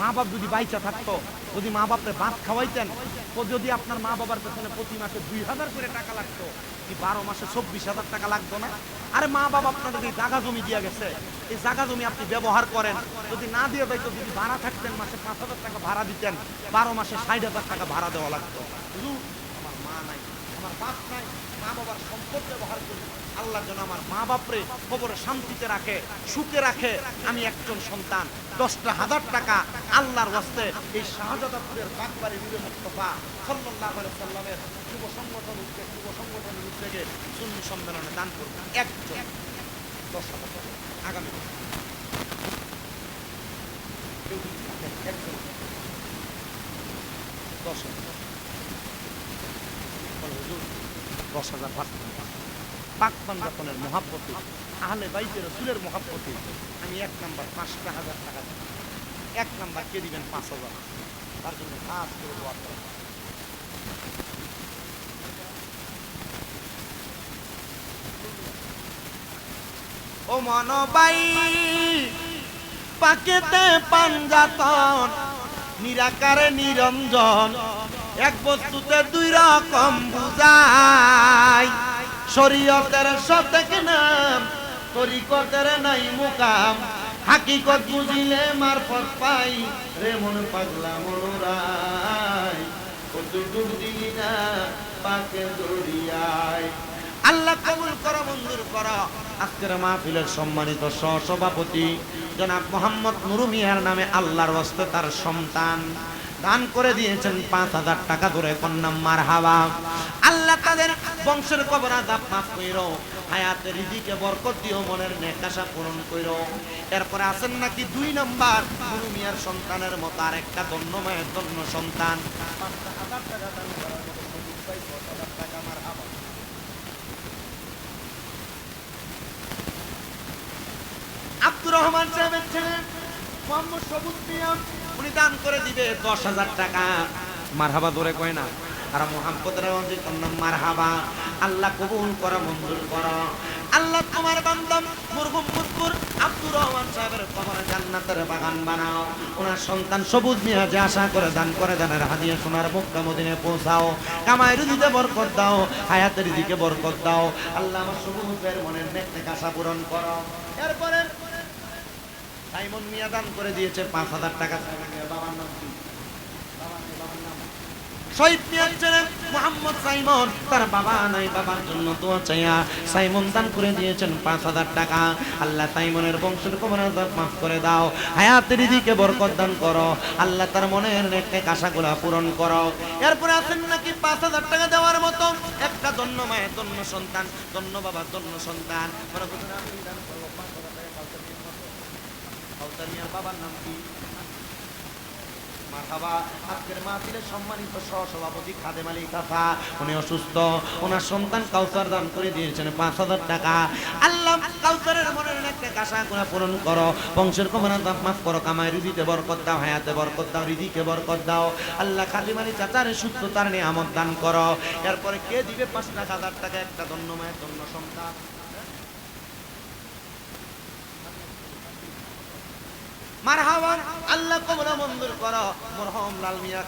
মা বাপ যদি বাইচা থাকতো, যদি মা বাপরে ভাত খাওয়াইতেন, তো যদি আপনার মা বাবার পেছনে প্রতি মাসে 2,000 করে টাকা লাগতো, কি 12 মাসে 24,000 টাকা লাগতো না? আরে মা বাবা আপনাদের এই জায়গা জমি দিয়ে গেছে, এই জায়গা জমি আপনি ব্যবহার করেন। যদি না দিয়ে যাইতো, যদি ভাড়া থাকতেন মাসে 5,000 টাকা ভাড়া দিতেন, 12 মাসে 60,000 টাকা ভাড়া দেওয়া লাগতো। শুধু আমার মা নাই, আমার বাপ নাই, মা বাবার সম্পদ ব্যবহার করি। আল্লাহ যেন আমার মা বাপরে কবরে শান্তিতে রাখে, সুখে রাখে। আমি একজন সন্তান 10,000 টাকা আল্লাহর ওয়াস্তে এই শাহজাদাপুরের পাকবাড়ি নূরে মুস্তাফা সাল্লাল্লাহু আলাইহি সাল্লামের যুব সংগঠনের উদ্যোগে সুন্নি সম্মেলনে দান করব। একজন 10,000 টাকা আগামী কেউ যদি থাকেন একজন 10,000 হুজুর 10,000 পাকবান রতনের মহাব্বতে, আহলে বাইতে রাসূলের মহাব্বতে আমি 1 নাম্বার 5,000 টাকা দিই। 1 নাম্বার কে দিবেন 5,000, তার জন্য খাস করে দোয়া করেন। ও মনবাই পাকেতে পাঞ্জাতন নিরাকারে নিরঞ্জন এক বস্তুতে দুই রকম বুঝায় শরীয়তের সতেক নাম তরিকতের নাই মুকাম হাকিকত বুঝিলে মারফত পাই রে মন পাগলা মনোরাই কত ডুব দিলি না পাকে দরিয়ায় আল্লাহ কবুল করো মঞ্জুর করো আজকের মাহফিলের সম্মানিত সভাপতি জনাব মোহাম্মদ নুরু মিয়ার নামে আল্লাহর ওয়াস্তে তার সন্তান দান করে দিয়েছেন ৫,০০০ টাকা ধরে কন্যা মারহাবা আল্লাহ তাদের বংশের কবর আযাব মাফ কইরো হায়াতে রিজিকে বরকত দিও মনের নেক আশা পূরণ কইরো এরপরে আছেন নাকি ২ নাম্বার নুরু মিয়ার সন্তানের মতো আরেকটা ধন্য মায়ের ধন্য সন্তান ৫,০০০ টাকা দান করার মতো সুযোগ পাই ১০,০০০ টাকা মারহাবা আব্দুর রহমান সাহেবের ছেলে মোহাম্মদ সবুজ মিয়া উনি দান করে দিবে ১০,০০০ টাকা মারহাবা ধরে কয় না আর মোহাম্মদ রাওয়াজি কন্যা মারহাবা আল্লাহ কবুল করা মঞ্জুর করো আল্লাহ তোমার বান্দা মরহুম মুজকুর আব্দুর রহমান সাহেবের কবরে জান্নাতের বাগান বানাও ওনার সন্তান সবুজ মিয়া যে আশা করে দান করে দানের হাদিয়া সোনার মক্কা মদিনায় পৌঁছাও কামাই রুজিতে বরকত দাও হায়াতের দিকে বরকত দাও আল্লাহ আমার সবুজের মনের নেক নেক আশা পূরণ করো এরপরে সাইমন মিয়া দান করে দিয়েছে ৫,০০০ টাকা বাবার নাম কি শহীদ মিয়া ছিলেন মোহাম্মদ সাইমন তার বাবা নাই বাবার জন্য দোয়া চাইয়া সাইমন দান করে দিয়েছেন ৫,০০০ টাকা আল্লাহ সাইমনের বংশের কবর আযাব মাফ করে দাও হায়াতের দিকে বরকত দান করো আল্লাহ তার মনের নেক নেক আশাগুলো পূরণ করো এরপরে আছেন নাকি ৫,০০০ টাকা দেওয়ার মতো একটা ধন্য মায়ের ধন্য সন্তান ধন্য বাবার ধন্য সন্তান আমি দান করবো ৫,০০০ টাকা কাউসার মিয়ার বাবার নাম কি মারহাবা আজকের মাহফিলের সম্মানিত সহসভাপতি খাদেম আলী কাফা উনি অসুস্থ ওনার সন্তান কাউসার দান করে দিয়েছেন ৫,০০০ টাকা আল্লাহ কাউসারের মনের একটা আশাগুলো পূরণ করো বংশের কবর আযাব মাফ করো কামাই রুজিতে বরকত দাও হায়াতে বরকত দাও রিজিকে বরকত দাও আল্লাহ খাদেম আলী চাচারে সুস্থতার নিয়ামত দান করো এরপরে কে দিবে ৫,০০০ টাকা একটা ধন্য মায়ের ধন্য সন্তান মারহাবা আল্লাহ কবর মঞ্জুর করো মরহুম লাল মিয়া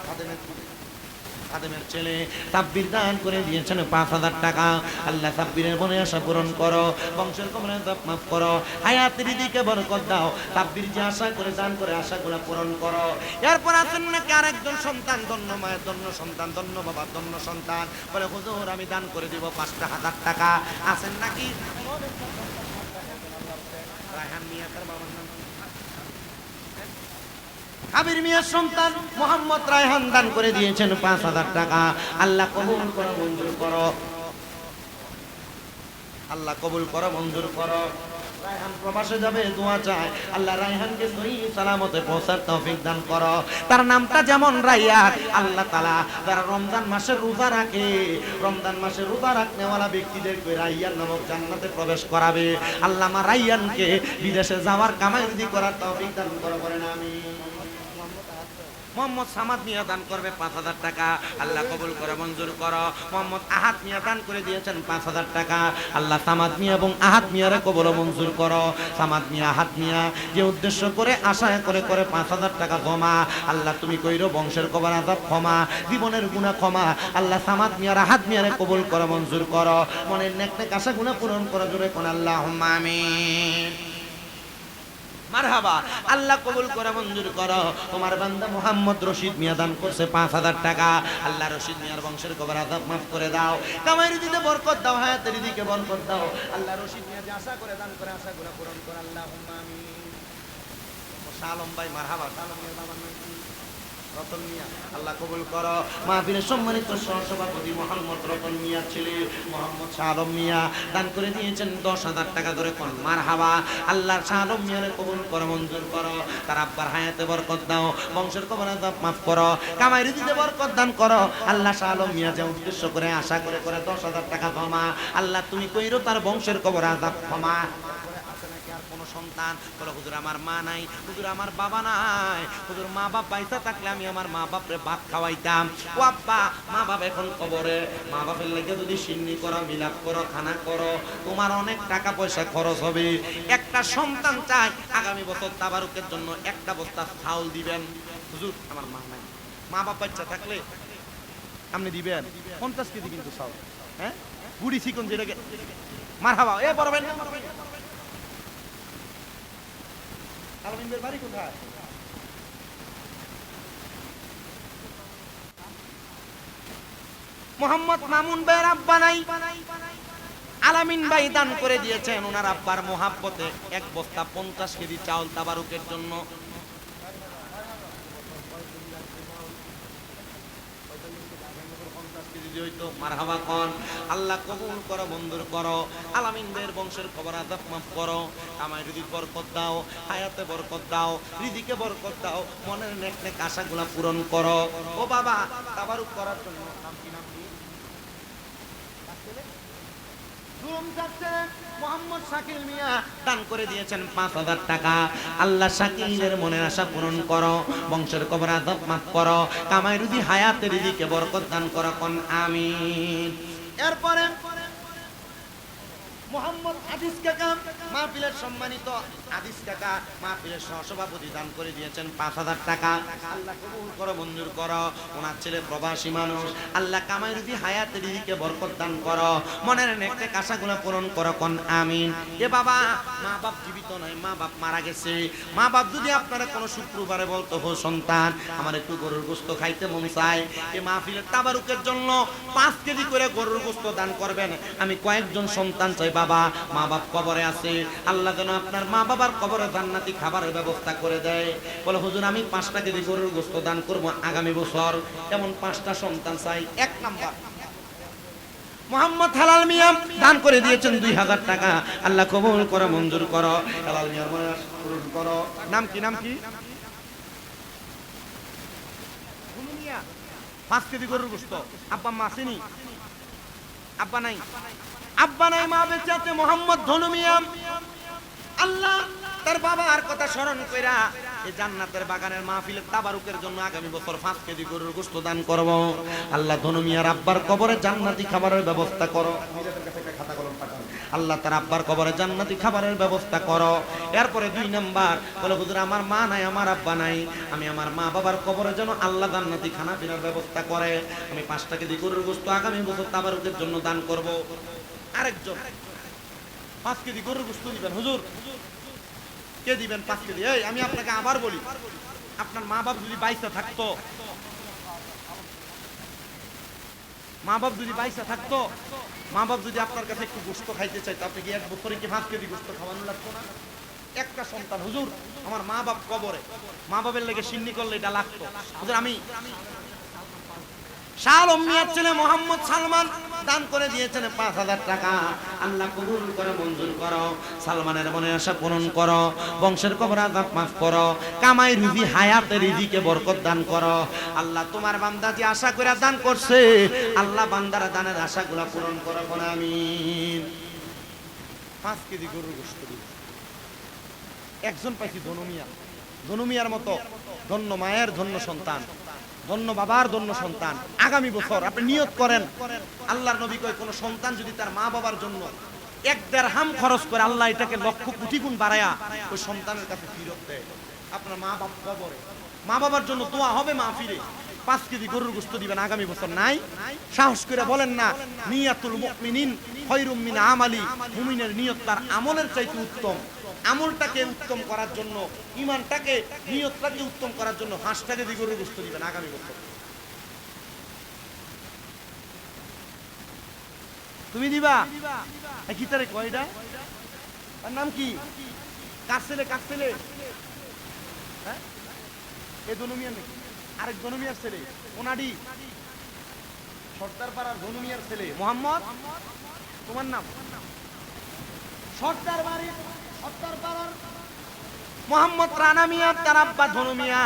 খাদেমের ছেলে সাব্বির দান করে দিয়েছেন ৫,০০০ টাকা আল্লাহ সাব্বিরের মনে আশা পূরণ করো বংশের কবর আযাব মাফ করো হায়াতের দিকে বরকত দাও সাব্বির যে আশা করে দান করে আশাগুলো পূরণ করো এরপর আছেন নাকি আরেকজন সন্তান ধন্য মায়ের ধন্য সন্তান ধন্য বাবার ধন্য সন্তান বলে হুজুর আমি দান করে দিব ৫,০০০ টাকা আছেন নাকি রায়হান মিয়া তার বাবার নাম কাবির মিয়ার সন্তান মোহাম্মদ রায়হান দান করে দিয়েছেন ৫,০০০ টাকা আল্লাহ কবুল করো মঞ্জুর করো আল্লাহ কবুল করো মঞ্জুর করো রায়হান প্রবাসে যাবে দোয়া চায় আল্লাহ রায়হানকে সহি সালামতে পৌঁছার তৌফিক দান করো তার নামটা যেমন রায়হান আল্লাহ তাআলা যারা রমজান মাসে রোজা রাখে রমজান মাসে রোজা রাখনেওয়ালা ব্যক্তিদেরকে রায়হান নামক জান্নাতে প্রবেশ করাবে আল্লাহ আমার রায়হানকে বিদেশে যাওয়ার কামাই রুজি করার তৌফিক দান করো বলেন আমিন মোহাম্মদ সামাদ মিয়া দান করবে ৫,০০০ টাকা আল্লাহ কবুল করে মঞ্জুর করো মোহাম্মদ আহাদ মিয়া দান করে দিয়েছেন ৫,০০০ টাকা আল্লাহ সামাদ মিয়া এবং আহাদ মিয়ারে কবুল মঞ্জুর করো সামাদ মিয়া আহাদ মিয়া যে উদ্দেশ্য করে আশা করে ৫,০০০ টাকা জমা আল্লাহ তুমি কইরো বংশের কবর আযাব ক্ষমা জীবনের গুনাহ ক্ষমা আল্লাহ সামাদ মিয়ার আহাদ মিয়ারে কবুল করে মঞ্জুর করো মনের নেক নেক আশা গুনাহ পূরণ করো জোরে কোন আল্লাহুম্মা আমিন মারহাবা আল্লাহ কবুল করে মঞ্জুর করো তোমার বান্দা মোহাম্মদ রশিদ মিয়া দান করছে ৫,০০০ টাকা আল্লাহ রশিদ মিয়ার বংশের কবর আযাব মাফ করে দাও কামাই রুজিতে বরকত দাও হায়াতের দিকে বরকত দাও আল্লাহ রশিদ মিয়া যে আশা করে দান করে আশাগুলো পূরণ করো আল্লাহুম্মা আমিন শালম ভাই মারহাবা শালম মিয়ার বাবার নাম কি রতন মিয়া আল্লাহ কবুল করো মাহফিলের সম্মানিত সহসভাপতি মোহাম্মদ রতন মিয়া ছেলে মোহাম্মদ শালম মিয়া দান করে দিয়েছেন ১০,০০০ টাকা করে কোন মারহাবা আল্লাহ শালম মিয়ারে কবুল করো মঞ্জুর করো তার আব্বার হায়াতে বরকত দাও বংশের কবর আযাব মাফ করো কামাই রুজিতে বরকত দান করো আল্লাহ শালম মিয়া যে উদ্দেশ্য করে আশা করে ১০,০০০ টাকা জমা আল্লাহ তুমি কইরো তার বংশের কবর আযাব ক্ষমা আছে নাকি আর কোন সন্তান। বলে হুজুর আমার মা নাই, হুজুর আমার বাবা নাই, হুজুর মা বাপ পয়সা থাকলে আমি আমার মা বাপরে ভাত খাওয়াইতাম। ও আব্বা, মা বাপ এখন কবরে, মা বাপের লেগে যদি সিন্নি করো, মিলাপ করো, খানা করো, তোমার অনেক টাকা পয়সা খরচ হবে। একটা সন্তান চাই আগামী বছর তাবারুকের জন্য একটা বস্তা চাউল দিবেন। হুজুর আমার মা নাই, মা বাপ বাচ্চা থাকলে আপনি দিবেন 50 কেজি কিন্তু চাউল। হ্যাঁ, বুড়ি চিকন যেটাকে মারহাবা। এ বড় ভাই, আলমিনদের বাড়ি কোথায়? মোহাম্মদ মামুন ভাইয়ের আব্বা নাই, আলামিন ভাই দান করে দিয়েছেন ওনার আব্বার মোহাব্বতে এক বস্তা 50 কেজি চাউল তাবারুকের জন্য। মারহাবা কোন, আল্লাহ কবুল করো, মঞ্জুর করো। আলামিন ভাইয়ের বংশের কবর আযাব মাফ করো, কামাই রুজি বরকত দাও, হায়াতে বরকত দাও, রিজিকে বরকত দাও, মনের নেক নেক আশাগুলা পূরণ করো। ও বাবা, তাবারুক করার জন্য নাম কি মোহাম্মদ শাকিল মিয়া দান করে দিয়েছেন 5000 টাকা। আল্লাহ শাকিলের মনের আশা পূরণ করো, বংশের কবর আযাব মাফ করো, কামাই রুজি হায়াতে রিজিকে বরকত দান করো, কোন আমিন। এরপরে মোহাম্মদ আদিস কাকা, মাহফিলের সম্মানিত আদিস কাকা, মাহফিলের সহসভাপতি দান করে দিয়েছেন 5000 টাকা। আল্লাহ কবুল করো, মঞ্জুর করো। ওনার ছেলে প্রবাসী মানুষ, আল্লাহ কামাই রুজি হায়াতে রিজিকে বরকত দান করো, মনের নেক নেক আশাগুলো পূরণ করো, কোন আমিন। এ বাবা, মা বাপ জীবিত নয়, মা বাপ মারা গেছে। মা বাপ যদি আপনারা কোনো শুক্রবারে বলতো, হো সন্তান আমার একটু গরুর গোশত খাইতে মন চায়, এই মাহফিলের তাবারুকের জন্য 5 কেজি করে গরুর গোশত দান করবেন। আমি কয়েকজন সন্তান চাই বাবা, মা বাপ কবরে আছে, আল্লাহ যেন আপনার মা বাবার কবরে জান্নাতি খাবারের ব্যবস্থা করে দেয়। বলে হুজুর আমি 5টা কেজি গরুর গোশত দান করব আগামী বছর। এমন 5টা সন্তান চাই। 1 নাম্বার মোহাম্মদ হেলাল মিয়া দান করে দিয়েছেন 2000 টাকা। আল্লাহ কবুল করো, মঞ্জুর করো। হেলাল মিয়ার মনে পূরণ করো। নাম কি? নাম কি? 5 কেজি গরুর গোশত। আব্বা মা আসেনি? আব্বা নাই, আব্বা নাই, মা বেঁচে আছে। মোহাম্মদ ধনু মিয়া, আল্লাহ তার বাবার কথা স্মরণ কইরা এই জান্নাতের বাগানের মাহফিলের তাবারুকের জন্য আগামী বছর 5 কেজি গরুর গোশত দান করব। আল্লাহ ধনু মিয়ার আব্বার কবরে জান্নাতি খাবারের ব্যবস্থা করো। আল্লাহ তার আব্বার কবরে জান্নাতি খাবারের ব্যবস্থা করো। এরপরে 2 নাম্বার বলে হুজুর আমার মা নাই, আমার আব্বা নাই, আমি আমার মা বাবার কবরে যেন আল্লাহ জান্নাতি খানা পিনার ব্যবস্থা করে। আমি 5টা কেজি গরুর গোশত আগামী বছর তাবারুকের জন্য দান করব। আরেকজন 5 কেজি গরুর গোশত দিবেন। হুজুর কে দিবেন 5 কেজি? এই আমি আপনাকে আবার বলি, আপনার মা বাপ যদি বাইসা থাকতো, মা বাপ যদি বাইসা থাকতো, মা বাপ যদি আপনার কাছে একটু গোশত খাইতে চাইতো, আপনি কি 1 বছরে কি 5 কেজি গোশত খাওয়ানো লাগতো না? একটা সন্তান, হুজুর আমার মা বাপ কবরে, মা বাপের লেগে সিন্নি করলে এটা লাগতো। হুজুর আমি শাল মিয়ার ছেলে মোহাম্মদ সালমান দান করে দিয়েছেন 5000 টাকা। আল্লাহ কবুল করে, মঞ্জুর করো। সালমানের মনের আশা পূরণ করো, বংশের কবর আযাব মাফ করো, কামাই রুজি হায়াতে রিজিকে বরকত দান করো। আল্লাহ তোমার বান্দা যে আশা করে দান করছে, আল্লাহ বান্দার দানের আশাগুলো পূরণ করো, বলে আমিন। 5 কেজি গরুর গোশত দিন। একজন পাইছি ধনু মিয়া, ধনু মিয়ার মতো ধন্য মায়ের ধন্য সন্তান, ধন্য বাবার ধন্য সন্তান। আগামী বছর আপনি নিয়ত করেন, আল্লাহর নবী কয় কোন সন্তান যদি তার মা বাবার জন্য 1 দিরহাম খরচ করে, আল্লাহ এটাকে লক্ষ কোটি গুণ বাড়ায়া ওই সন্তানের কাছে ফিরত দেয়। আপনার মা বাপ কবরে, মা বাবার জন্য দোয়া হবে মাহফিলে। 5 কেজি গরুর গোশত দিবেন আগামী বছর। নাই সাহস করে বলেন না, নিয়াতুল মুমিনিন খায়রুম মিন আমালি, মুমিনের নিয়ত তার আমলের চাইতে উত্তম। আমলটাকে উত্তম করার জন্য, ঈমানটাকে, নিয়তটাকে উত্তম করার জন্য 5 কেজি গরুর গোশত দিবেন আগামী বছর। তুমি দিবা? কি তারে কয়টা? তার নাম কি? কার ছেলে? কার ছেলে? হ্যাঁ, এ ধনুমিয়ার নাকি? আরেক ধনুমিয়ার ছেলে ওনাডি, সর্দার পাড়ার ধনুমিয়ার ছেলে মোহাম্মদ। তোমার নাম? সর্দার বাড়ির, সর্দার পাড়ার মোহাম্মদ রানা মিয়া, তার আব্বা ধনু মিয়া।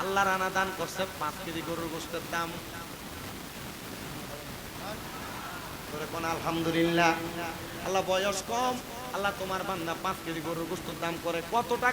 আল্লাহ রানা দান করছে 5 কেজি গরুর গোশতের দাম। আলহামদুলিল্লাহ। আল্লাহ বয়স কম, আল্লাহ তোমার বান্দা 5 কেজি গরুর গোশতের দাম করে কত টাকা